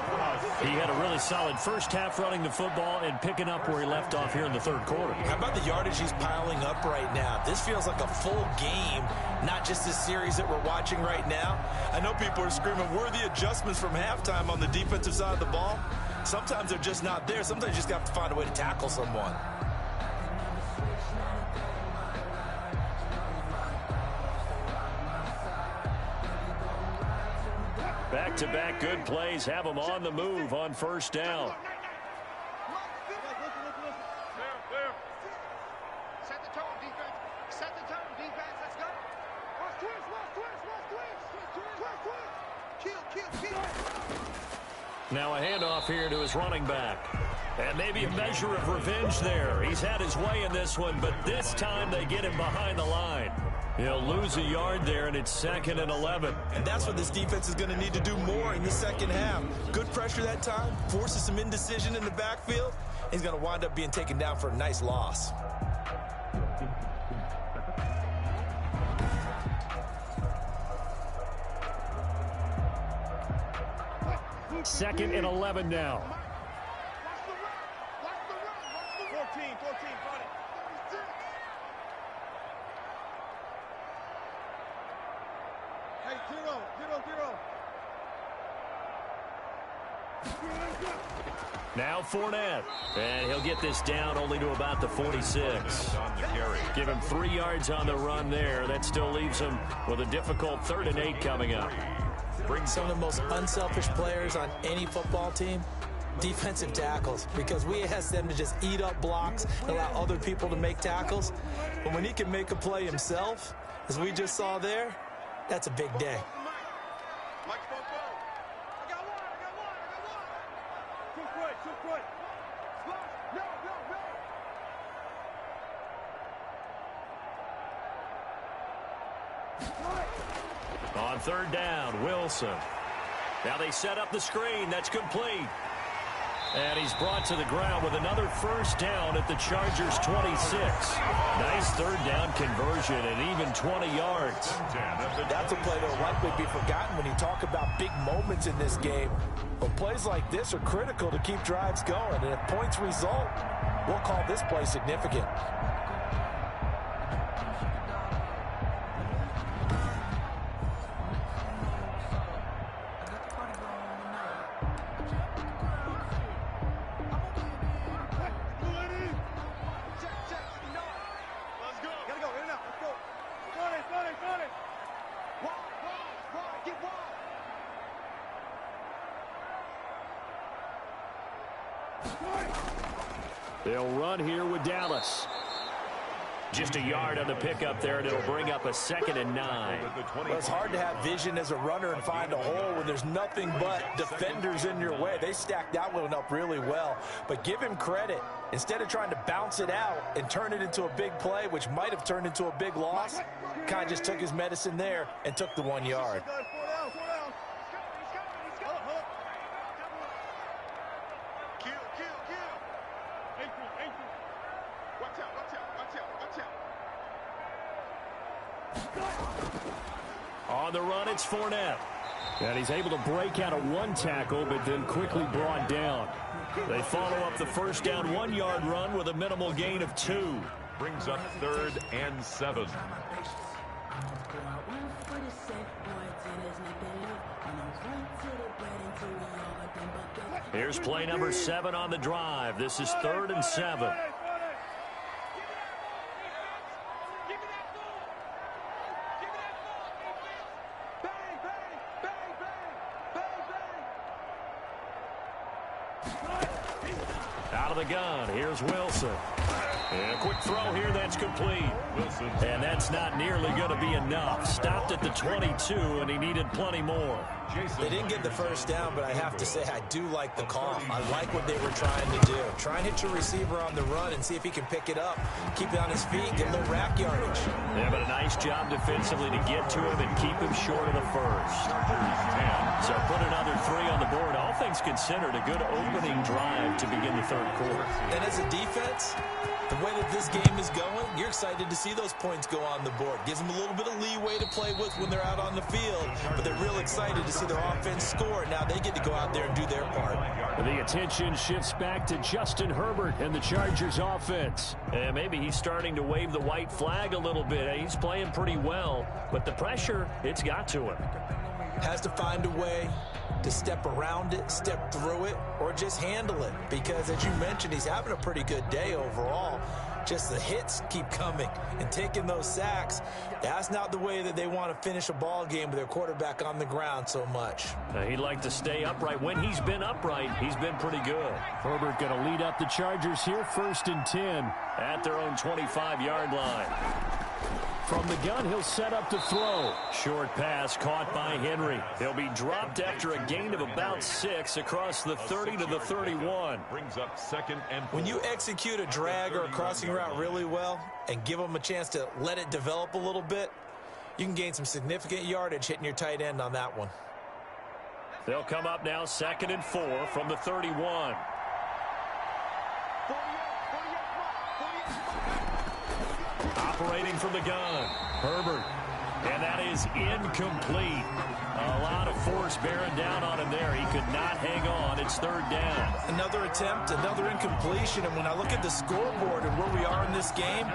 He had a really solid first half running the football and picking up where he left off here in the third quarter. How about the yardage he's piling up right now? This feels like a full game, not just this series that we're watching right now. I know people are screaming, where are the adjustments from halftime on the defensive side of the ball? Sometimes they're just not there. Sometimes you just have to find a way to tackle someone. Back-to-back good plays have them on the move on first down. Set the tone, defense. Set the tone, defense. Let's go. Twist. Kill. Now a handoff here to his running back. And maybe a measure of revenge there. He's had his way in this one, but this time they get him behind the line. He'll lose a yard there, and it's 2nd and 11. And that's what this defense is going to need to do more in the second half. Good pressure that time, forces some indecision in the backfield. He's going to wind up being taken down for a nice loss. Second and 11 now. Watch the run. 14, got it. Now Fournette, and he'll get this down only to about the 46. Give him 3 yards on the run there. That still leaves him with a difficult 3rd and 8 coming up. Some of the most unselfish players on any football team, defensive tackles, because we ask them to just eat up blocks and allow other people to make tackles. But when he can make a play himself, as we just saw there, that's a big day. On 3rd down, Wilson. Now they set up the screen. That's complete. And he's brought to the ground with another 1st down at the Chargers' 26. Nice 3rd down conversion and even 20 yards. That's a play that will likely be forgotten when you talk about big moments in this game. But plays like this are critical to keep drives going. And if points result, we'll call this play significant. They'll run here with Dallas. Just a yard on the pickup there, and it'll bring up a 2nd and 9. Well, it's hard to have vision as a runner and find a hole when there's nothing but defenders in your way. They stacked that one up really well. But give him credit. Instead of trying to bounce it out and turn it into a big play, which might have turned into a big loss, kind of just took his medicine there and took the 1 yard. On the run, it's Fournette. And he's able to break out of 1 tackle, but then quickly brought down. They follow up the 1st down 1-yard run with a minimal gain of 2. Brings up 3rd and 7. Here's play number 7 on the drive. This is 3rd and 7. Out of the gun, here's Wilson. And a quick throw here, that's complete. Wilson. And that's not nearly going to be enough. Stopped at the 22, and he needed plenty more. They didn't get the 1st down, but I have to say I do like the call. I like what they were trying to do. Try and hit your receiver on the run and see if he can pick it up, keep it on his feet, get a little rack yardage. Yeah, but a nice job defensively to get to him and keep him short of the 1st. So put another 3 on the board. All things considered, a good opening drive to begin the 3rd quarter. And as a defense, the way that this game is going, you're excited to see those points go on the board. Gives them a little bit of leeway to play with when they're out on the field, but they're real excited to see their offense score. Now they get to go out there and do their part. The attention shifts back to Justin Herbert and the Chargers offense. And maybe he's starting to wave the white flag a little bit. He's playing pretty well, but the pressure, it's got to him. Has to find a way to step around it, step through it, or just handle it. Because as you mentioned, he's having a pretty good day overall. Just the hits keep coming and taking those sacks. That's not the way that they want to finish a ball game with their quarterback on the ground so much. He'd like to stay upright. When he's been upright, he's been pretty good. Herbert going to lead up the Chargers here, 1st and 10 at their own 25-yard line. From the gun, he'll set up to throw. Short pass caught by Henry. He'll be dropped after a gain of about 6 across the 30 to the 31. Brings up 2nd and 4. When you execute a drag or a crossing route really well and give them a chance to let it develop a little bit, you can gain some significant yardage hitting your tight end on that one. They'll come up now 2nd and 4 from the 31. Operating from the gun, Herbert. And that is incomplete. A lot of force bearing down on him there. He could not hang on. It's third down. Another attempt, another incompletion. And when I look at the scoreboard and where we are in this game,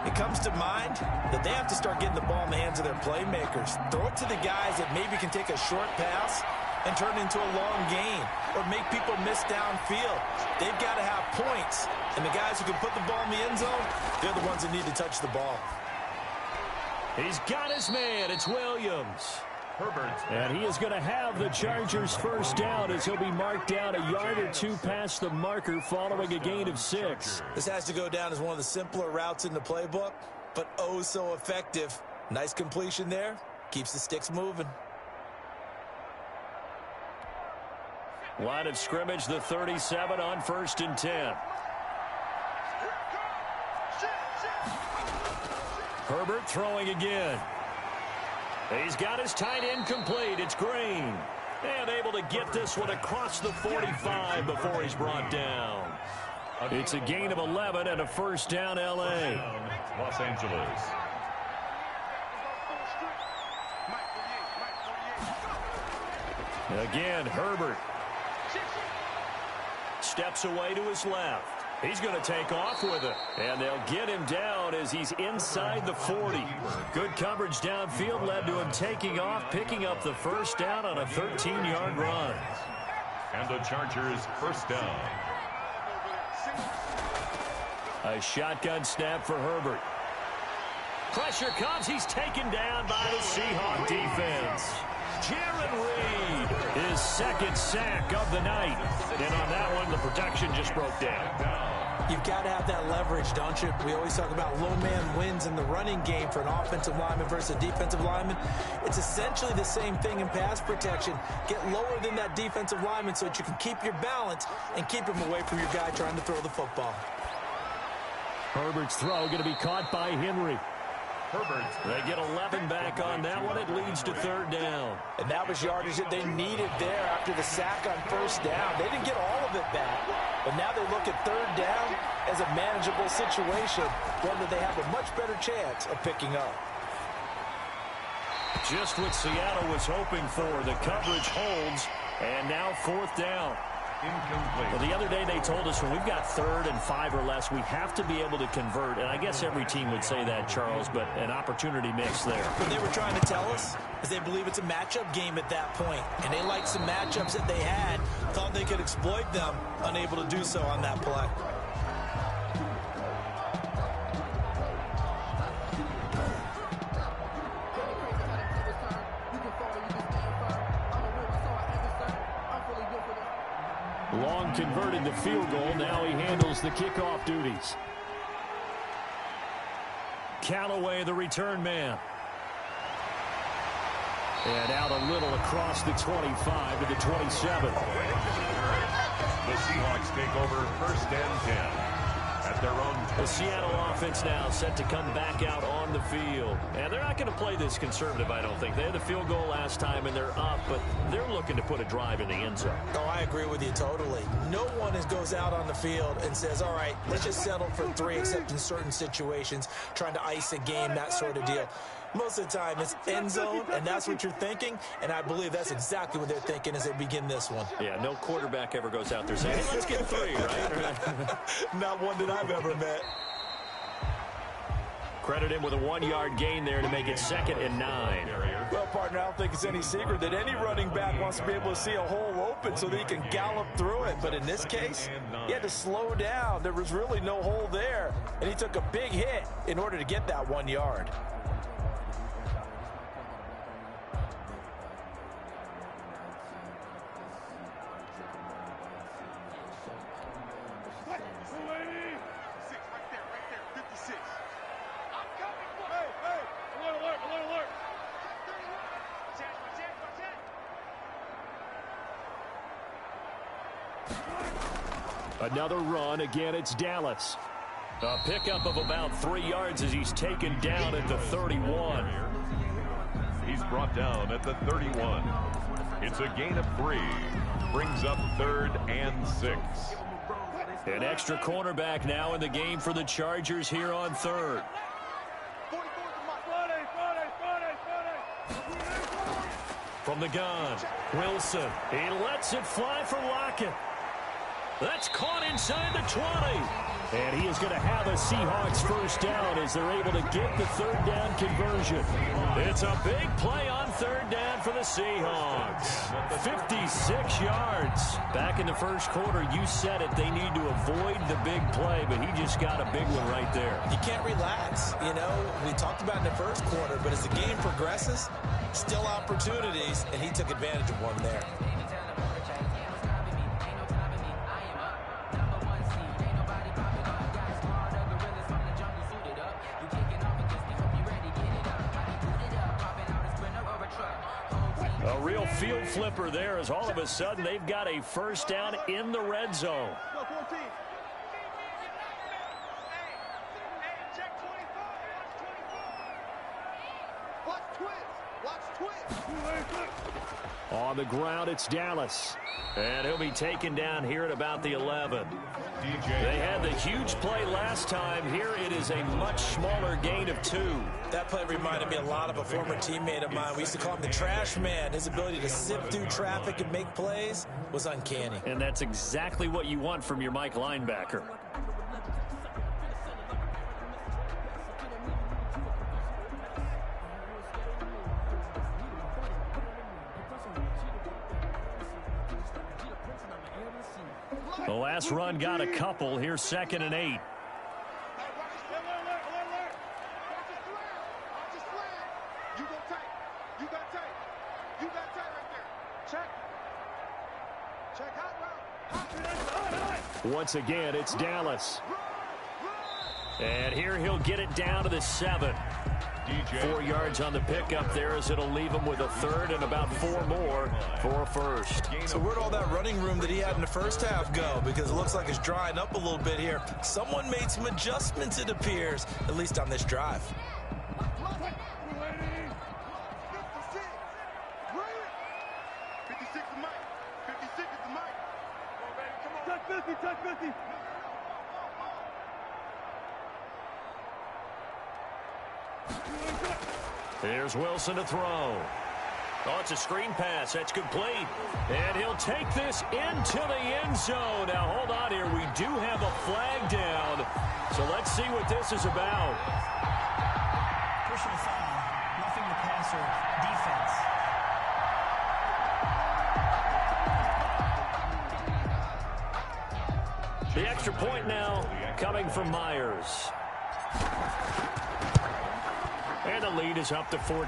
it comes to mind that they have to start getting the ball in the hands of their playmakers. Throw it to the guys that maybe can take a short pass and turn it into a long gain or make people miss downfield. They've got to have points. And the guys who can put the ball in the end zone, they're the ones that need to touch the ball. He's got his man. It's Williams. Herbert. And he is going to have the Chargers first down as he'll be marked down a yard or two past the marker following a gain of 6. This has to go down as one of the simpler routes in the playbook, but oh so effective. Nice completion there. Keeps the sticks moving. Line of scrimmage, the 37 on 1st and 10. Herbert throwing again. He's got his tight end complete. It's Green. And able to get this one across the 45 before he's brought down. It's a gain of 11 and a first down L.A. Los Angeles. Again, Herbert. Steps away to his left. He's going to take off with it. And they'll get him down as he's inside the 40. Good coverage downfield led to him taking off, picking up the first down on a 13-yard run. And the Chargers first down. A shotgun snap for Herbert. Pressure comes. He's taken down by the Seahawks defense. Jaron Reed, his second sack of the night. And on that one, the protection just broke down. You've got to have that leverage, don't you? We always talk about low man wins in the running game for an offensive lineman versus a defensive lineman. It's essentially the same thing in pass protection. Get lower than that defensive lineman so that you can keep your balance and keep him away from your guy trying to throw the football. Herbert's throw going to be caught by Henry. Herbert. They get 11 back on that one. It leads to third down. And that was yardage that they needed there after the sack on first down. They didn't get all of it back, but now they look at third down as a manageable situation, one that they have a much better chance of picking up. Just what Seattle was hoping for. The coverage holds, and now fourth down. Incomplete. Well, the other day they told us when we've got 3rd and 5 or less, we have to be able to convert. And I guess every team would say that, Charles, but an opportunity mix there. What they were trying to tell us is they believe it's a matchup game at that point. And they liked some matchups that they had, thought they could exploit them, unable to do so on that play. Long converted the field goal. Now he handles the kickoff duties. Callaway, the return man. And out a little across the 25 to the 27. The Seahawks take over 1st and 10 at their own. The Seattle offense now set to come back out on the field. And they're not going to play this conservative, I don't think. They had the field goal last time, and they're up, but they're looking to put a drive in the end zone. Oh, I agree with you totally. No one goes out on the field and says, all right, let's just settle for 3, except in certain situations, trying to ice a game, that sort of deal. Most of the time, it's end zone, and that's what you're thinking, and I believe that's exactly what they're thinking as they begin this one. Yeah, no quarterback ever goes out there saying, hey, let's get 3, right? Not one that I've ever met. Credit him with a 1-yard gain there to make it 2nd and 9. Well, partner, I don't think it's any secret that any running back wants to be able to see a hole open so that he can gallop through it. But in this case, he had to slow down. There was really no hole there, and he took a big hit in order to get that 1 yard. Another run. Again, it's Dallas. A pickup of about 3 yards as he's taken down at the 31. He's brought down at the 31. It's a gain of 3. Brings up 3rd and 6. An extra cornerback now in the game for the Chargers here on 3rd. From the gun, Wilson. He lets it fly for Lockett. That's caught inside the 20. And he is going to have a Seahawks first down as they're able to get the third down conversion. It's a big play on third down for the Seahawks. 56 yards. Back in the first quarter, you said it, they need to avoid the big play, but he just got a big one right there. You can't relax. You know, we talked about in the first quarter, but as the game progresses, still opportunities, and he took advantage of one there. A real field flipper there as all of a sudden they've got a first down in the red zone. On the ground, it's Dallas. And he'll be taken down here at about the 11. They had the huge play last time. Here it is a much smaller gain of 2. That play reminded me a lot of a former teammate of mine. We used to call him the trash man. His ability to sift through traffic and make plays was uncanny. And that's exactly what you want from your Mike linebacker. The last run got a couple. Here's 2nd and 8. Once again, it's Dallas. And here he'll get it down to the 7. 4 yards on the pickup there as it'll leave him with a third and about 4 more for a first. So where'd all that running room that he had in the first half go? Because it looks like it's drying up a little bit here. Someone made some adjustments, it appears, at least on this drive. 56 is Mike. 56 is the Mike. Come on, baby. Come on. Touch 50, touch 50. Here's Wilson to throw. Oh, it's a screen pass. That's complete. And he'll take this into the end zone. Now, hold on here. We do have a flag down. So let's see what this is about. Personal foul. Roughing the passer. Defense. The extra point now coming from Myers. And the lead is up to 14.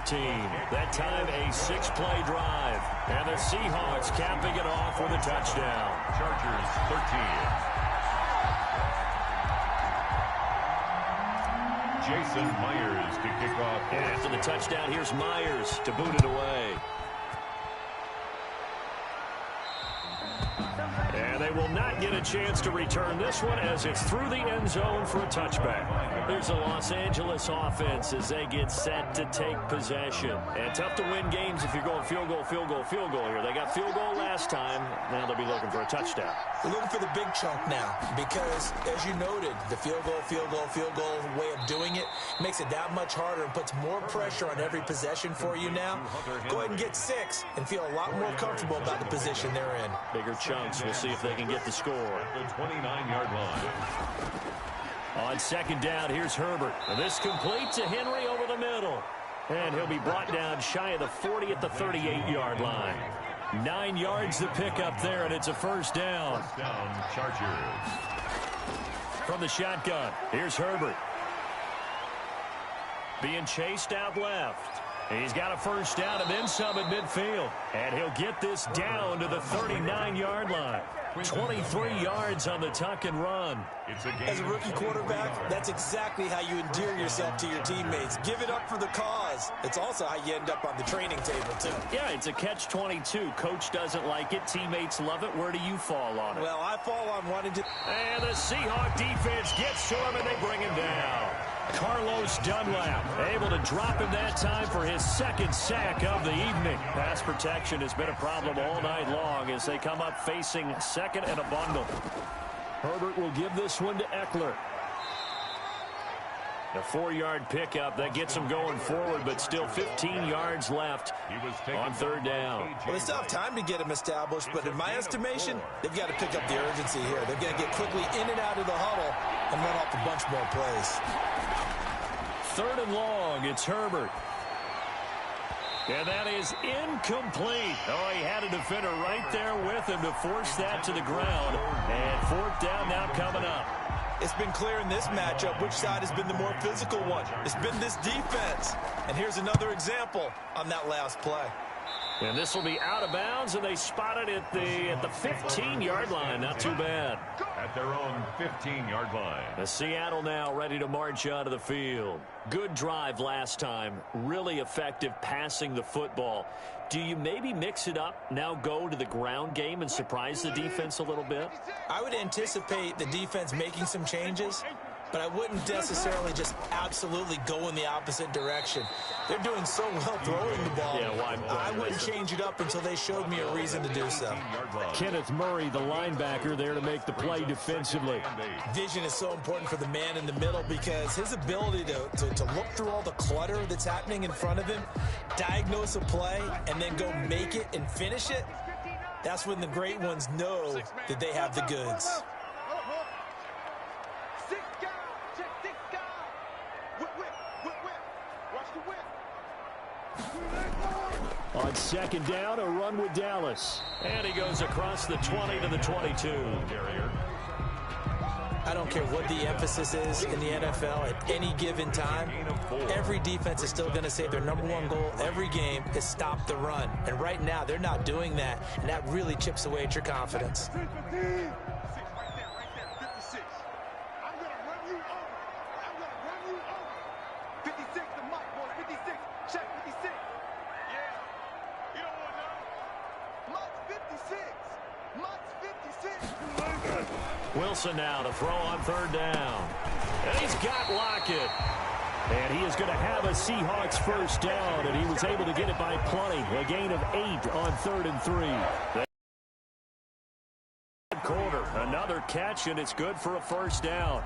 That time a 6-play drive. And the Seahawks capping it off with a touchdown. Chargers 13. Jason Myers to kick off. And after the touchdown, here's Myers to boot it away. And they will not get a chance to return this one as it's through the end zone for a touchback. Here's the Los Angeles offense as they get set to take possession. And tough to win games if you're going field goal, field goal, field goal here. They got field goal last time. Now they'll be looking for a touchdown. We're looking for the big chunk now because, as you noted, the field goal way of doing it makes it that much harder and puts more pressure on every possession for you now. Go ahead and get 6 and feel a lot more comfortable about the position they're in. Bigger chunks. We'll see if they can get the score. The 29-yard line. On 2nd down, here's Herbert. And this complete to Henry over the middle. And he'll be brought down shy of the 40 at the 38-yard line. 9 yards to pick up there, and it's a first down. First down, Chargers. From the shotgun, here's Herbert. Being chased out left. He's got a first down and then some at midfield. And he'll get this down to the 39-yard line. 23 yards on the tuck and run. As a rookie quarterback, that's exactly how you endear yourself to your teammates. Give it up for the cause. It's also how you end up on the training table, too. Yeah, it's a catch-22. Coach doesn't like it. Teammates love it. Where do you fall on it? Well, I fall on wanting to... And the Seahawk defense gets to him, and they bring him down. Carlos Dunlap able to drop him that time for his 2nd sack of the evening. Pass protection has been a problem all night long as they come up facing 2nd and a bundle. Herbert will give this one to Eckler. A 4-yard pickup that gets them going forward, but still 15 yards left on third down. Well, they still have time to get them established, but in my estimation, they've got to pick up the urgency here. They've got to get quickly in and out of the huddle and run off a bunch more plays. Third and long, it's Herbert. And that is incomplete. Oh, he had a defender right there with him to force that to the ground. And fourth down now coming up. It's been clear in this matchup which side has been the more physical one. It's been this defense. And here's another example on that last play. And this will be out of bounds, and they spot it at the 15-yard line. Not too bad. At their own 15-yard line. The Seattle now ready to march onto the field. Good drive last time. Really effective passing the football. Do you maybe mix it up, now go to the ground game and surprise the defense a little bit? I would anticipate the defense making some changes, but I wouldn't necessarily just absolutely go in the opposite direction. They're doing so well throwing the ball. Yeah, I wouldn't change it up until they showed me a reason to do so. Kenneth Murray, the linebacker, there to make the play defensively. Vision is so important for the man in the middle because his ability to look through all the clutter that's happening in front of him, diagnose a play, and then go make it and finish it, that's when the great ones know that they have the goods. On second down, a run with Dallas. And he goes across the 20 to the 22. I don't care what the emphasis is in the NFL at any given time. Every defense is still going to say their number one goal every game is stop the run. And right now, they're not doing that, and that really chips away at your confidence. Wilson now to throw on third down. And he's got Lockett. And he is going to have a Seahawks first down, and he was able to get it by plenty. A gain of 8 on 3rd and 3. Quarter, another catch, and it's good for a first down.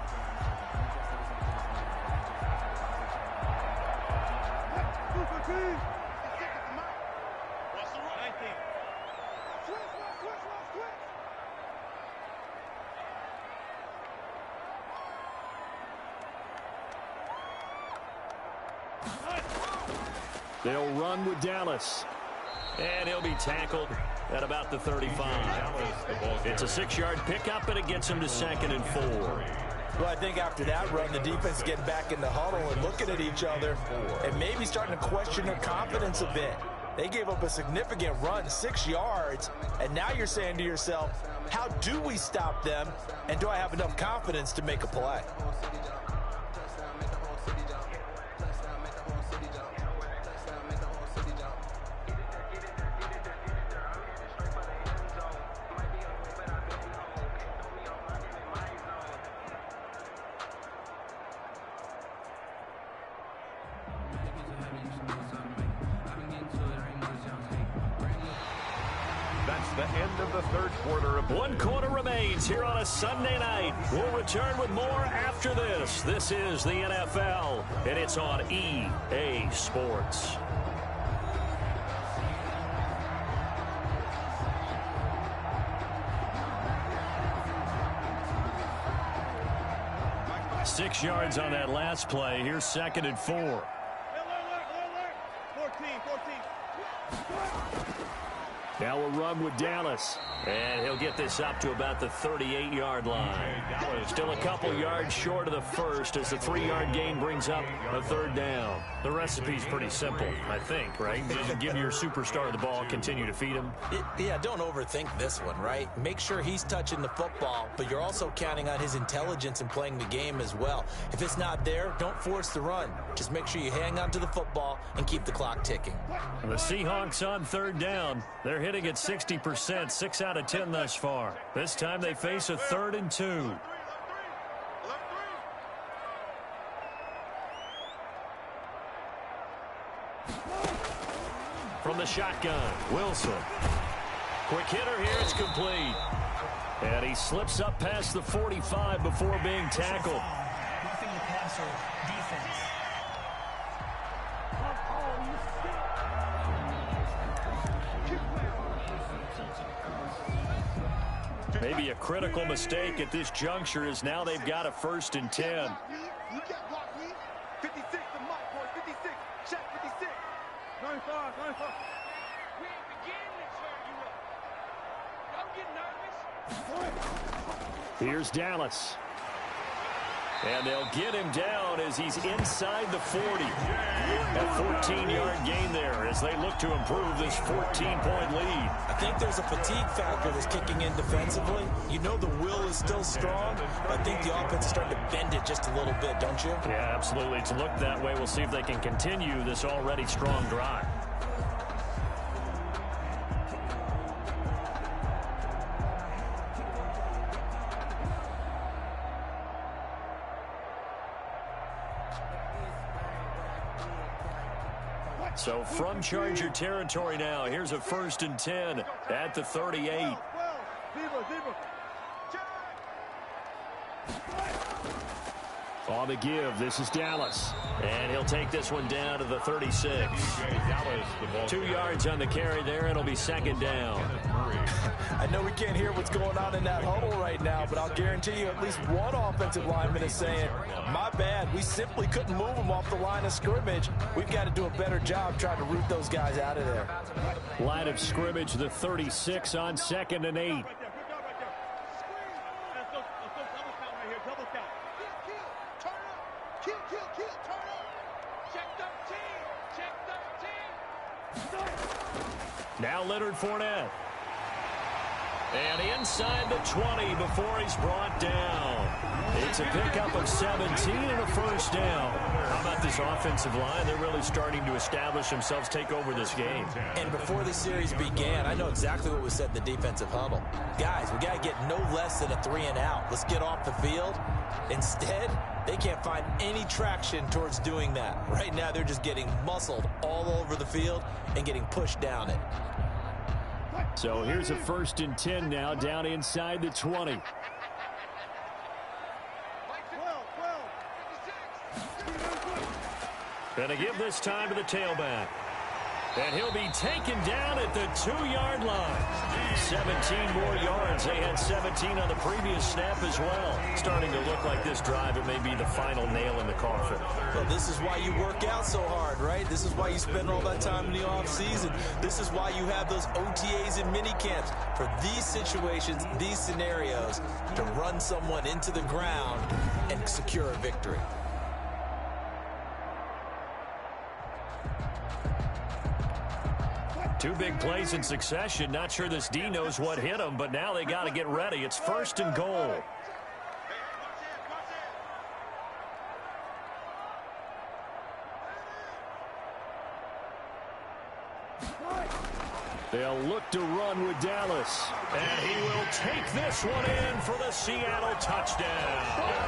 They'll run with Dallas. And he'll be tackled at about the 35. It's a 6-yard pickup, and it gets him to 2nd and 4. Well, I think after that run, the defense getting back in the huddle and looking at each other and maybe starting to question their confidence a bit. They gave up a significant run, 6 yards, and now you're saying to yourself, how do we stop them, and do I have enough confidence to make a play? The end of the third quarter. One quarter remains here on a Sunday night. We'll return with more after this. This is the NFL, and it's on EA Sports. Six yards on that last play. Here's 2nd and 4. 14. Now we'll run with Dallas. And he'll get this up to about the 38-yard line. Still a couple yards short of the first as the 3-yard gain brings up a 3rd down. The recipe's pretty simple, I think, right? Just give your superstar the ball, continue to feed him. Yeah, don't overthink this one, right? Make sure he's touching the football, but you're also counting on his intelligence in playing the game as well. If it's not there, don't force the run. Just make sure you hang on to the football and keep the clock ticking. The Seahawks on 3rd down. They're hitting at 60%, 6 out of 10 thus far. This time they face a 3rd and 2. From the shotgun, Wilson. Quick hitter here, it's complete. And he slips up past the 45 before being tackled. pass or defense. Maybe a critical mistake at this juncture is now they've got a 1st and 10. You can't block me. 56 the mark, boys. 56. Check 56. 95, 95. We ain't beginning to turn you up. Don't get nervous. Here's Dallas. And they'll get him down as he's inside the 40. A 14-yard gain there as they look to improve this 14-point lead. I think there's a fatigue factor that's kicking in defensively. You know the will is still strong, but I think the offense is starting to bend it just a little bit, don't you? Yeah, absolutely. It's looked that way. We'll see if they can continue this already strong drive. So from Charger territory now, here's a 1st and 10 at the 38. On the give, this is Dallas. And he'll take this one down to the 36. 2 yards on the carry there. It'll be 2nd down. I know we can't hear what's going on in that huddle right now, but I'll guarantee you at least one offensive lineman is saying, my bad, we simply couldn't move them off the line of scrimmage. We've got to do a better job trying to root those guys out of there. Line of scrimmage, the 36 on 2nd and 8. Now Leonard Fournette. And inside the 20 before he's brought down. It's a pickup of 17 and a 1st down. How about this offensive line? They're really starting to establish themselves, take over this game. And before the series began, I know exactly what was said in the defensive huddle. Guys, we got to get no less than a 3 and out. Let's get off the field. Instead, they can't find any traction towards doing that. Right now, they're just getting muscled all over the field and getting pushed down it. So here's a 1st and 10 now, down inside the 20. Gonna give this time to the tailback. And he'll be taken down at the 2-yard line. 17 more yards. They had 17 on the previous snap as well. Starting to look like this drive, it may be the final nail in the coffin. Well, this is why you work out so hard, right? This is why you spend all that time in the offseason. This is why you have those OTAs and mini camps. For these situations, these scenarios, to run someone into the ground and secure a victory. Two big plays in succession. Not sure this D knows what hit him, but now they got to get ready. It's 1st and goal. They'll look to run with Dallas. And he will take this one in for the Seattle touchdown.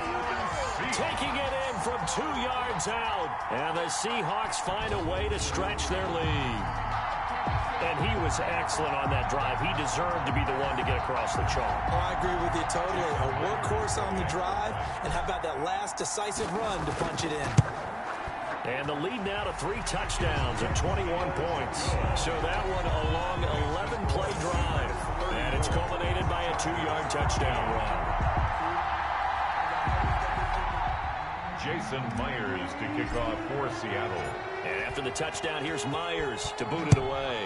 Taking it in from 2 yards out. And the Seahawks find a way to stretch their lead. And he was excellent on that drive. He deserved to be the one to get across the chalk. Oh, I agree with you totally. A workhorse on the drive. And how about that last decisive run to punch it in? And the lead now to 3 touchdowns and 21 points. So that one a long 11-play drive. And it's culminated by a 2-yard touchdown run. Jason Myers to kick off for Seattle. And after the touchdown, here's Myers to boot it away.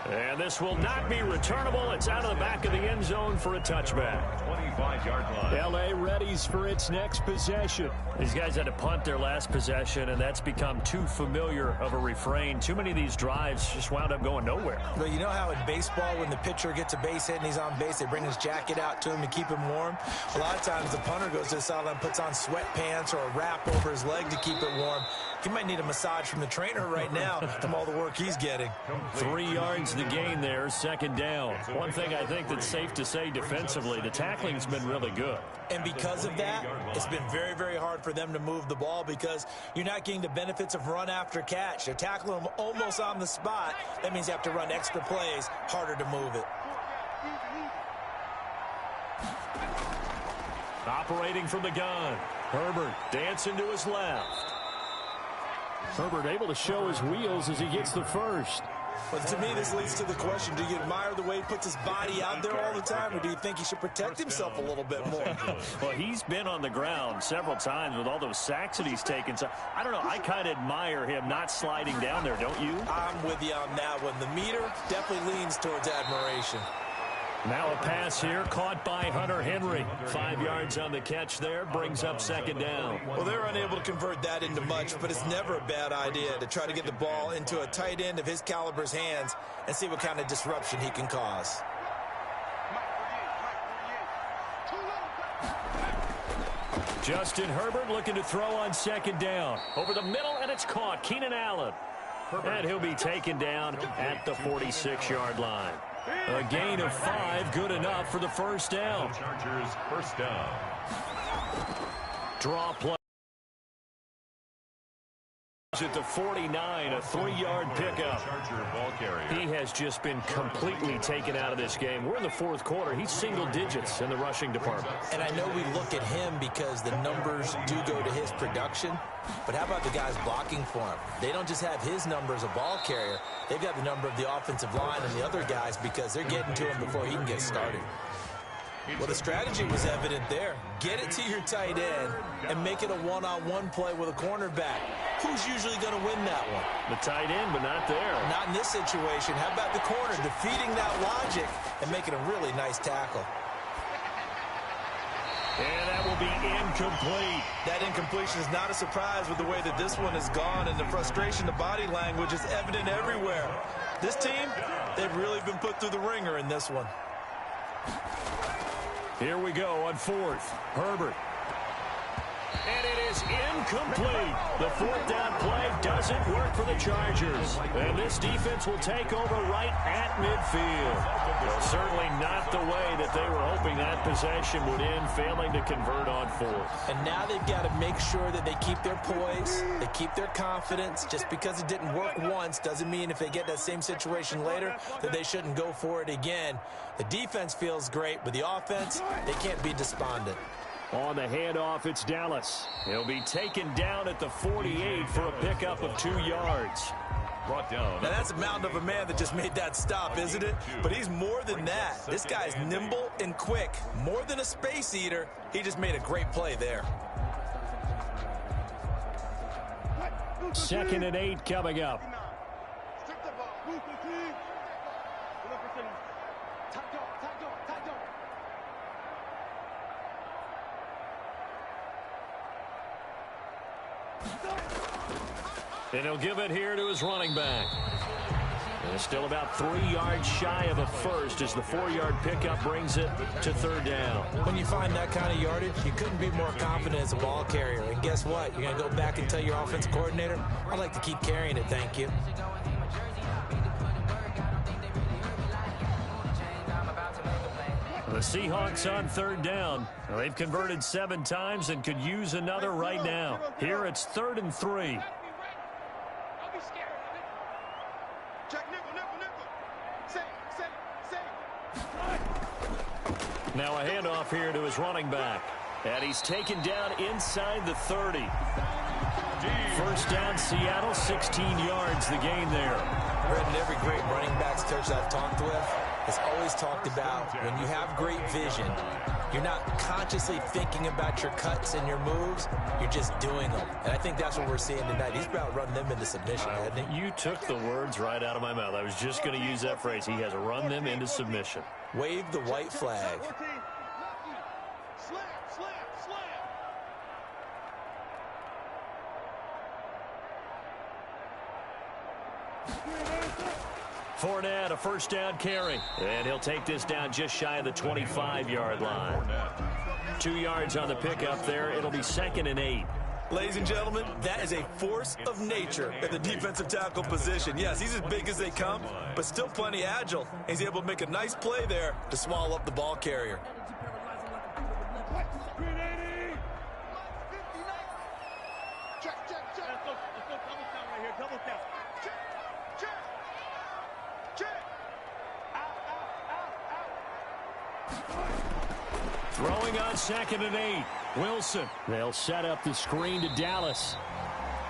And this will not be returnable. It's out of the back of the end zone for a touchback. 25-yard line. L.A. readies for its next possession. These guys had to punt their last possession, and that's become too familiar of a refrain. Too many of these drives just wound up going nowhere. But you know how in baseball, when the pitcher gets a base hit and he's on base, they bring his jacket out to him to keep him warm? A lot of times the punter goes to the sideline, puts on sweatpants or a wrap over his leg to keep it warm. He might need a massage from the trainer right now from all the work he's getting. 3 yards the gain there, 2nd down. One thing I think that's safe to say defensively, the tackling's been really good. And because of that, it's been very, very hard for them to move the ball because you're not getting the benefits of run after catch. They're tackling them almost on the spot. That means you have to run extra plays, harder to move it. Operating from the gun. Herbert dancing to his left. Herbert able to show his wheels as he gets the first. But to me, this leads to the question, do you admire the way he puts his body out there all the time, or do you think he should protect himself a little bit more? Well, he's been on the ground several times with all those sacks that he's taken. So, I don't know, I kind of admire him not sliding down there, don't you? I'm with you on that one. The meter definitely leans towards admiration. Now a pass here caught by Hunter Henry. 5 yards on the catch there, brings up second down. Well, they're unable to convert that into much, but it's never a bad idea to try to get the ball into a tight end of his caliber's hands and see what kind of disruption he can cause. Justin Herbert looking to throw on second down. Over the middle, and it's caught. Keenan Allen. And he'll be taken down at the 46-yard line. A gain of 5, good enough for the first down. Chargers first down. Draw play at the 49, a 3-yard pickup. Charger ball carrier. He has just been completely taken out of this game. We're in the fourth quarter. He's single digits in the rushing department. And I know we look at him because the numbers do go to his production, but how about the guys blocking for him? They don't just have his number as a ball carrier. They've got the number of the offensive line and the other guys because they're getting to him before he can get started. Well, the strategy was evident there. Get it to your tight end and make it a one-on-one play with a cornerback. Who's usually going to win that one? The tight end, but not there. Not in this situation. How about the corner defeating that logic and making a really nice tackle? And that will be incomplete. That incompletion is not a surprise with the way that this one has gone, and the frustration, the body language is evident everywhere. This team, they've really been put through the ringer in this one. Here we go on fourth. Herbert. And it is incomplete. The fourth down play doesn't work for the Chargers. And this defense will take over right at midfield. Well, certainly not the way that they were hoping that possession would end, failing to convert on fourth. And now they've got to make sure that they keep their poise, they keep their confidence. Just because it didn't work once doesn't mean if they get that same situation later that they shouldn't go for it again. The defense feels great, but the offense, they can't be despondent. On the handoff, it's Dallas. He'll be taken down at the 48 for a pickup of 2 yards. Brought down. Now, that's a mountain of a man that just made that stop, isn't it? But he's more than that. This guy's nimble and quick. More than a space eater, he just made a great play there. 2nd and 8 coming up. And he'll give it here to his running back. And it's still about 3 yards shy of a first as the 4-yard pickup brings it to third down. When you find that kind of yardage, you couldn't be more confident as a ball carrier. And guess what? You're going to go back and tell your offensive coordinator, I'd like to keep carrying it, thank you. The Seahawks on third down. Well, they've converted 7 times and could use another right now. Here it's 3rd and 3. Now a handoff here to his running back. And he's taken down inside the 30. First down, Seattle, 16 yards, the gain there. Brendan, every great running backs coach I've talked with has always talked about when you have great vision, you're not consciously thinking about your cuts and your moves, you're just doing them. And I think that's what we're seeing tonight. He's about running them into submission, hasn't he? You took the words right out of my mouth. I was just going to use that phrase. He has run them into submission. Wave the white flag. Fournette, a first down carry. And he'll take this down just shy of the 25-yard line. 2 yards on the pickup there. It'll be 2nd and 8. Ladies and gentlemen, that is a force of nature at the defensive tackle position. Yes, he's as big as they come, but still plenty agile. He's able to make a nice play there to swallow up the ball carrier. Throwing on 2nd and 8. Wilson. They'll set up the screen to Dallas.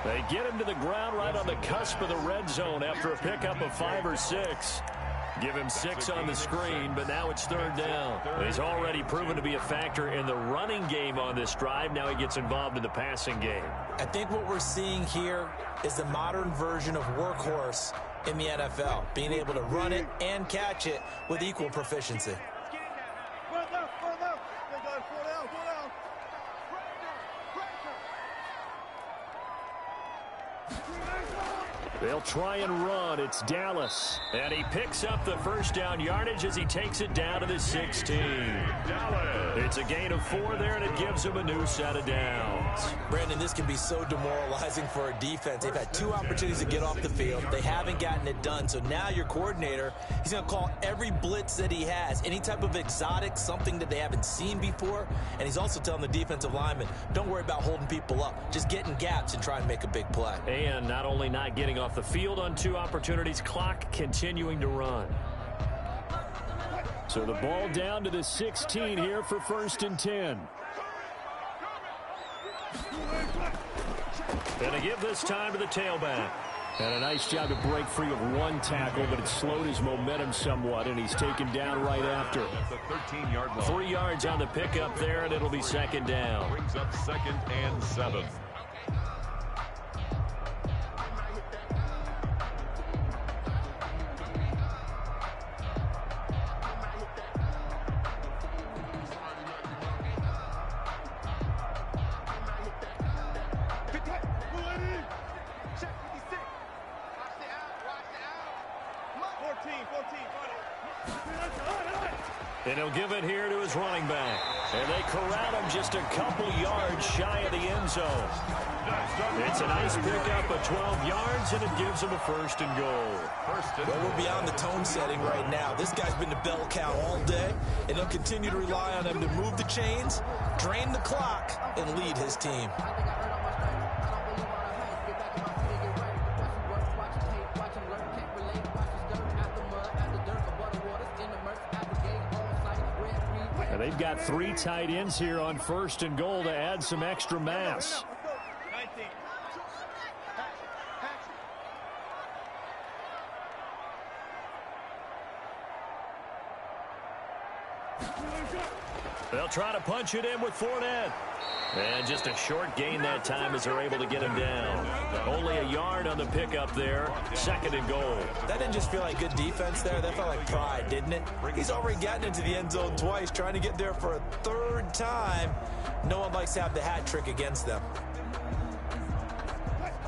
They get him to the ground right on the cusp of the red zone after a pickup of 5 or 6. Give him 6 on the screen, but now it's 3rd down. He's already proven to be a factor in the running game on this drive. Now he gets involved in the passing game. I think what we're seeing here is the modern version of workhorse in the NFL, being able to run it and catch it with equal proficiency. They'll try and run. It's Dallas. And he picks up the first down yardage as he takes it down to the 16. Dallas. It's a gain of 4 there, and it gives him a new set of downs. Brandon, this can be so demoralizing for a defense. They've had 2 opportunities to get off the field. They haven't gotten it done. So now your coordinator, he's going to call every blitz that he has, any type of exotic, something that they haven't seen before. And he's also telling the defensive lineman, don't worry about holding people up. Just get in gaps and try and make a big play. And not only not getting off the field on 2 opportunities, clock continuing to run. So the ball down to the 16 here for 1st and 10. Gonna give this time to the tailback. And a nice job to break free of 1 tackle, but it slowed his momentum somewhat, and he's taken down right after. 13-yard line. 3 yards on the pickup there, and it'll be 2nd down. Brings up 2nd and 7. And he'll give it here to his running back. And they corral him just a couple yards shy of the end zone. It's a nice pickup of 12 yards, and it gives him a 1st and goal. Well, we're beyond the tone setting right now. This guy's been the bell cow all day, and they'll continue to rely on him to move the chains, drain the clock, and lead his team. And they've got 3 tight ends here on 1st and goal to add some extra mass. They'll try to punch it in with Fournette. And just a short gain that time as they're able to get him down. Only a yard on the pickup there. 2nd and goal. That didn't just feel like good defense there. That felt like pride, didn't it? He's already gotten into the end zone twice, trying to get there for a 3rd time. No one likes to have the hat trick against them.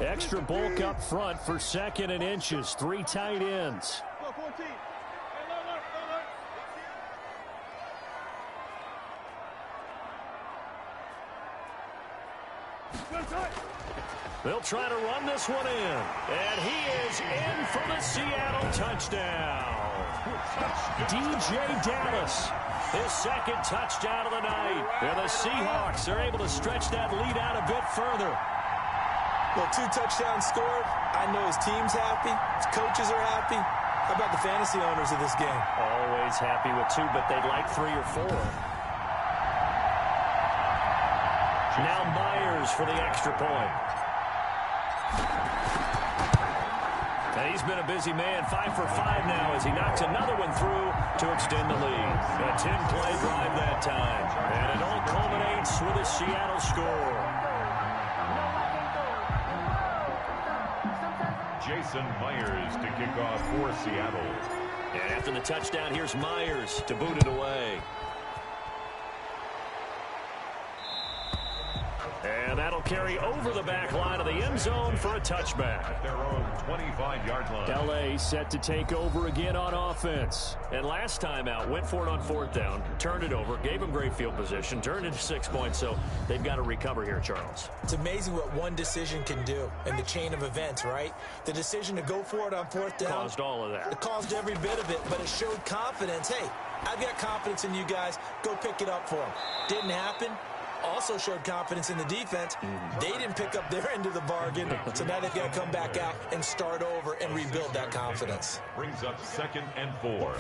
Extra bulk up front for 2nd and inches. 3 tight ends. They'll try to run this one in. And he is in for the Seattle touchdown. DJ Dallas, his 2nd touchdown of the night. And the Seahawks are able to stretch that lead out a bit further. Well, 2 touchdowns scored. I know his team's happy. His coaches are happy. How about the fantasy owners of this game? Always happy with 2, but they'd like 3 or 4. Now Myers for the extra point. And he's been a busy man, 5 for 5 now as he knocks another one through to extend the lead. A 10-play drive that time. And it all culminates with a Seattle score. Jason Myers to kick off for Seattle. And after the touchdown, here's Myers to boot it away. And that'll carry over the back line of the end zone for a touchback. At their own 25-yard line. L.A. set to take over again on offense. And last time out, went for it on 4th down, turned it over, gave them great field position, turned it to 6 points, so they've got to recover here, Charles. It's amazing what one decision can do in the chain of events, right? The decision to go for it on 4th down. Caused all of that. It caused every bit of it, but it showed confidence. Hey, I've got confidence in you guys. Go pick it up for them. Didn't happen. also showed confidence in the defense. They didn't pick up their end of the bargain, so now they've got to come back out and start over and rebuild that confidence. Brings up 2nd and 4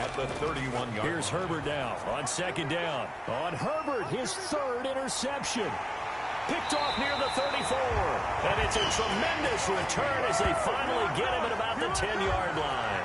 at the 31-yard. Here's Herbert now on 2nd down. On Herbert, his 3rd interception. Picked off near the 34. And it's a tremendous return as they finally get him at about the 10-yard line.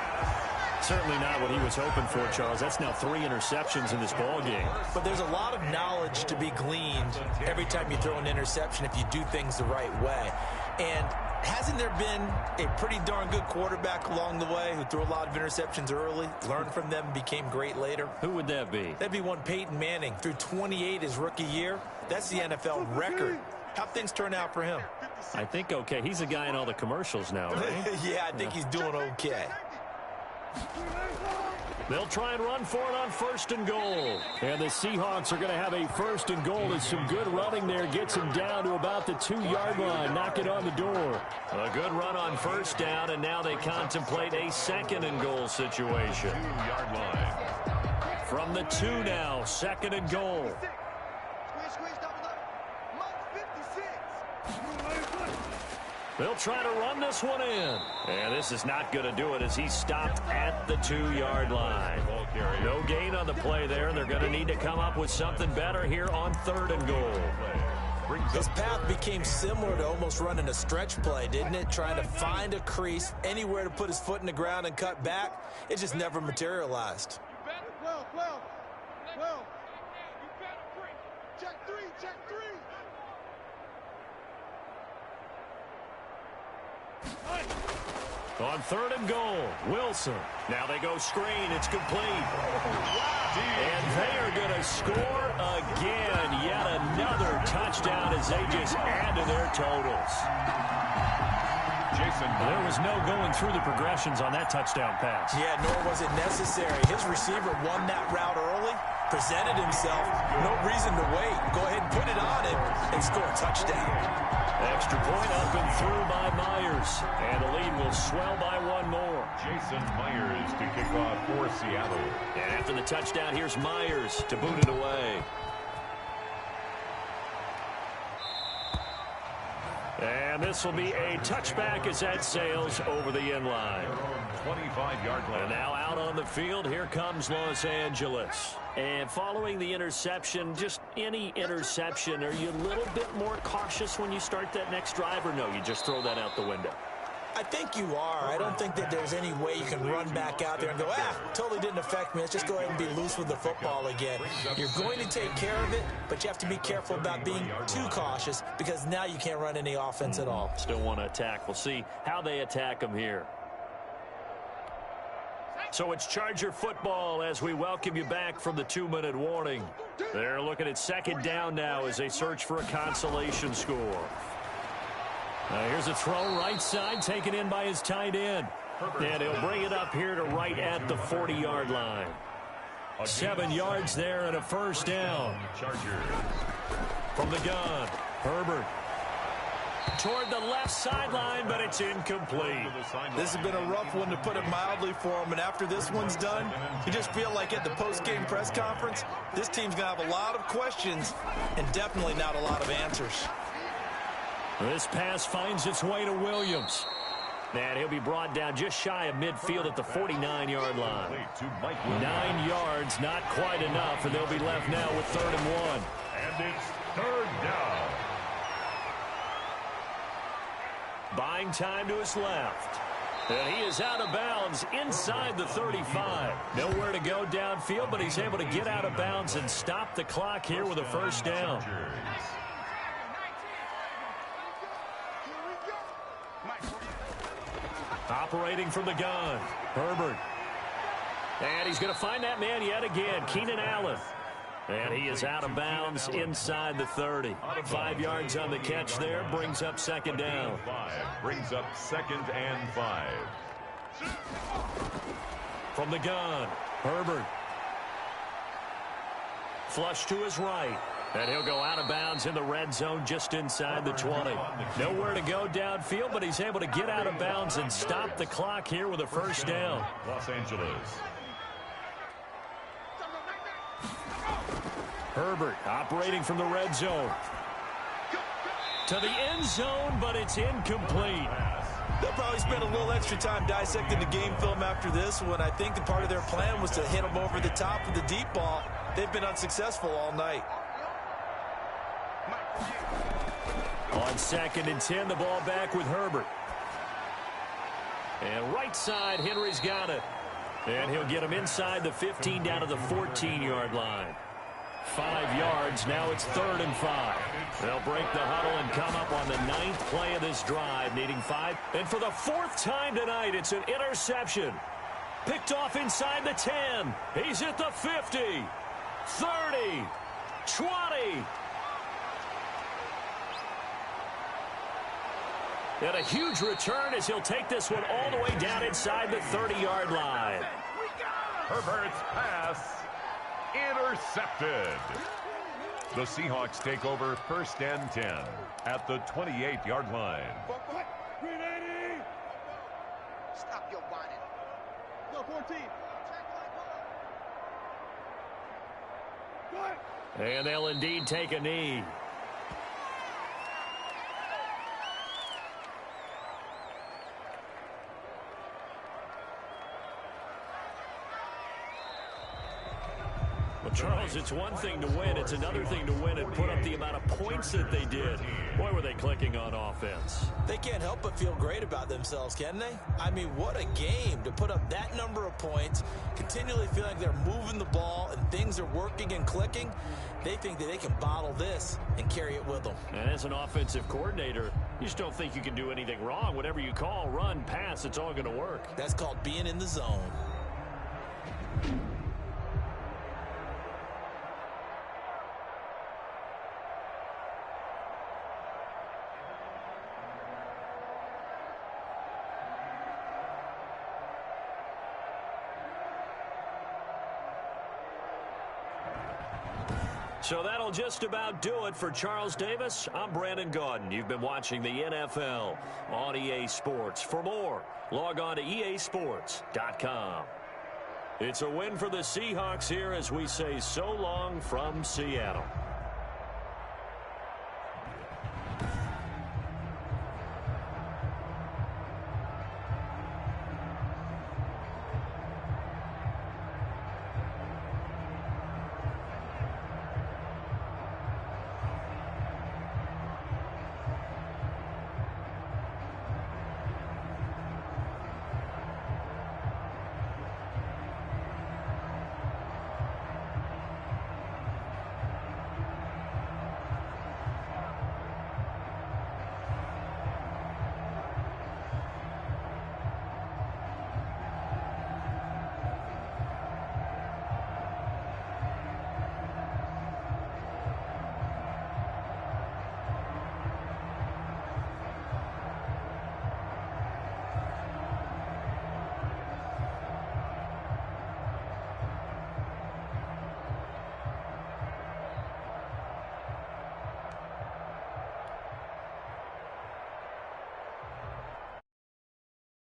Certainly not what he was hoping for, Charles. That's now 3 interceptions in this ball game. But there's a lot of knowledge to be gleaned every time you throw an interception if you do things the right way. And hasn't there been a pretty darn good quarterback along the way who threw a lot of interceptions early, learned from them, and became great later? Who would that be? That'd be one Peyton Manning. Threw 28 his rookie year. That's the NFL record. How'd things turn out for him? I think okay. He's a guy in all the commercials now, right? Yeah, I think he's doing okay. They'll try and run for it on 1st and goal. And the Seahawks are going to have a 1st and goal as some good running there gets him down to about the 2-yard line. Knock it on the door. A good run on 1st down, and now they contemplate a 2nd and goal situation. 2-yard line. From the 2 now, 2nd and goal. They'll try to run this one in. And this is not going to do it as he's stopped at the 2-yard line. No gain on the play there, and they're going to need to come up with something better here on 3rd and goal. His path became similar to almost running a stretch play, didn't it? Trying to find a crease, anywhere to put his foot in the ground and cut back. It just never materialized. Well. Check 3. On 3rd and goal, Wilson. Now they go screen. It's complete. And they are going to score again. Yet another touchdown as they just add to their totals. There was no going through the progressions on that touchdown pass. Yeah, nor was it necessary. His receiver won that route early, presented himself. No reason to wait. Go ahead and put it on him and score a touchdown. Extra point up and through by Myers. And the lead will swell by 1 more. Jason Myers to kick off for Seattle. And after the touchdown, here's Myers to boot it away. And this will be a touchback as that sails over the end line. 25-yard line. And now out on the field, here comes Los Angeles. And following the interception, just any interception, are you a little bit more cautious when you start that next drive, or no, you just throw that out the window? I think you are. I don't think that there's any way you can run back out there and go, totally didn't affect me. Let's just go ahead and be loose with the football again. You're going to take care of it, but you have to be careful about being too cautious because now you can't run any offense at all. Still want to attack. We'll see how they attack them here. So it's Charger football as we welcome you back from the 2-minute warning. They're looking at 2nd down now as they search for a consolation score. Here's a throw right side taken in by his tight end. And he'll bring it up here to right at the 40-yard line. 7 yards there and a 1st down. From the gun, Herbert. Toward the left sideline, but it's incomplete. This has been a rough one, to put it mildly, for him. And after this one's done, you just feel like at the post-game press conference, this team's going to have a lot of questions and definitely not a lot of answers. This pass finds its way to Williams. And he'll be brought down just shy of midfield at the 49-yard line. 9 yards, not quite enough, and they'll be left now with 3rd and 1. And it's 3rd down. Buying time to his left. And he is out of bounds inside the 35. Nowhere to go downfield, but he's able to get out of bounds and stop the clock here with a 1st down. Operating from the gun, Herbert. And he's going to find that man yet again, Keenan Allen. And he is out of bounds inside the 30. 5 yards on the catch there, brings up 2nd down. Brings up 2nd and 5. From the gun, Herbert. Flush to his right. And he'll go out of bounds in the red zone just inside the 20. Nowhere to go downfield, but he's able to get out of bounds and stop the clock here with a 1st down. Los Angeles. Herbert operating from the red zone. To the end zone, but it's incomplete. They'll probably spend a little extra time dissecting the game film after this one. I think the part of their plan was to hit them over the top with the deep ball. They've been unsuccessful all night. On 2nd and 10, the ball back with Herbert. And right side, Henry's got it. And he'll get him inside the 15 down to the 14-yard line. 5 yards. Now it's 3rd and 5. They'll break the huddle and come up on the 9th play of this drive, needing 5. And for the 4th time tonight, it's an interception. Picked off inside the 10. He's at the 50, 30, 20. And a huge return as he'll take this one all the way down inside the 30-yard line. Herbert's pass intercepted. The Seahawks take over 1st and 10 at the 28-yard line. 380. Stop your whining. Go 14. And they'll indeed take a knee. Well, Charles, it's one thing to win. It's another thing to win and put up the amount of points that they did. Boy, were they clicking on offense. They can't help but feel great about themselves, can they? I mean, what a game to put up that number of points, continually feeling like they're moving the ball and things are working and clicking. They think that they can bottle this and carry it with them. And as an offensive coordinator, you just don't think you can do anything wrong. Whatever you call, run, pass, it's all going to work. That's called being in the zone. So that'll just about do it for Charles Davis. I'm Brandon Gaudin. You've been watching the NFL on EA Sports. For more, log on to easports.com. It's a win for the Seahawks here as we say so long from Seattle.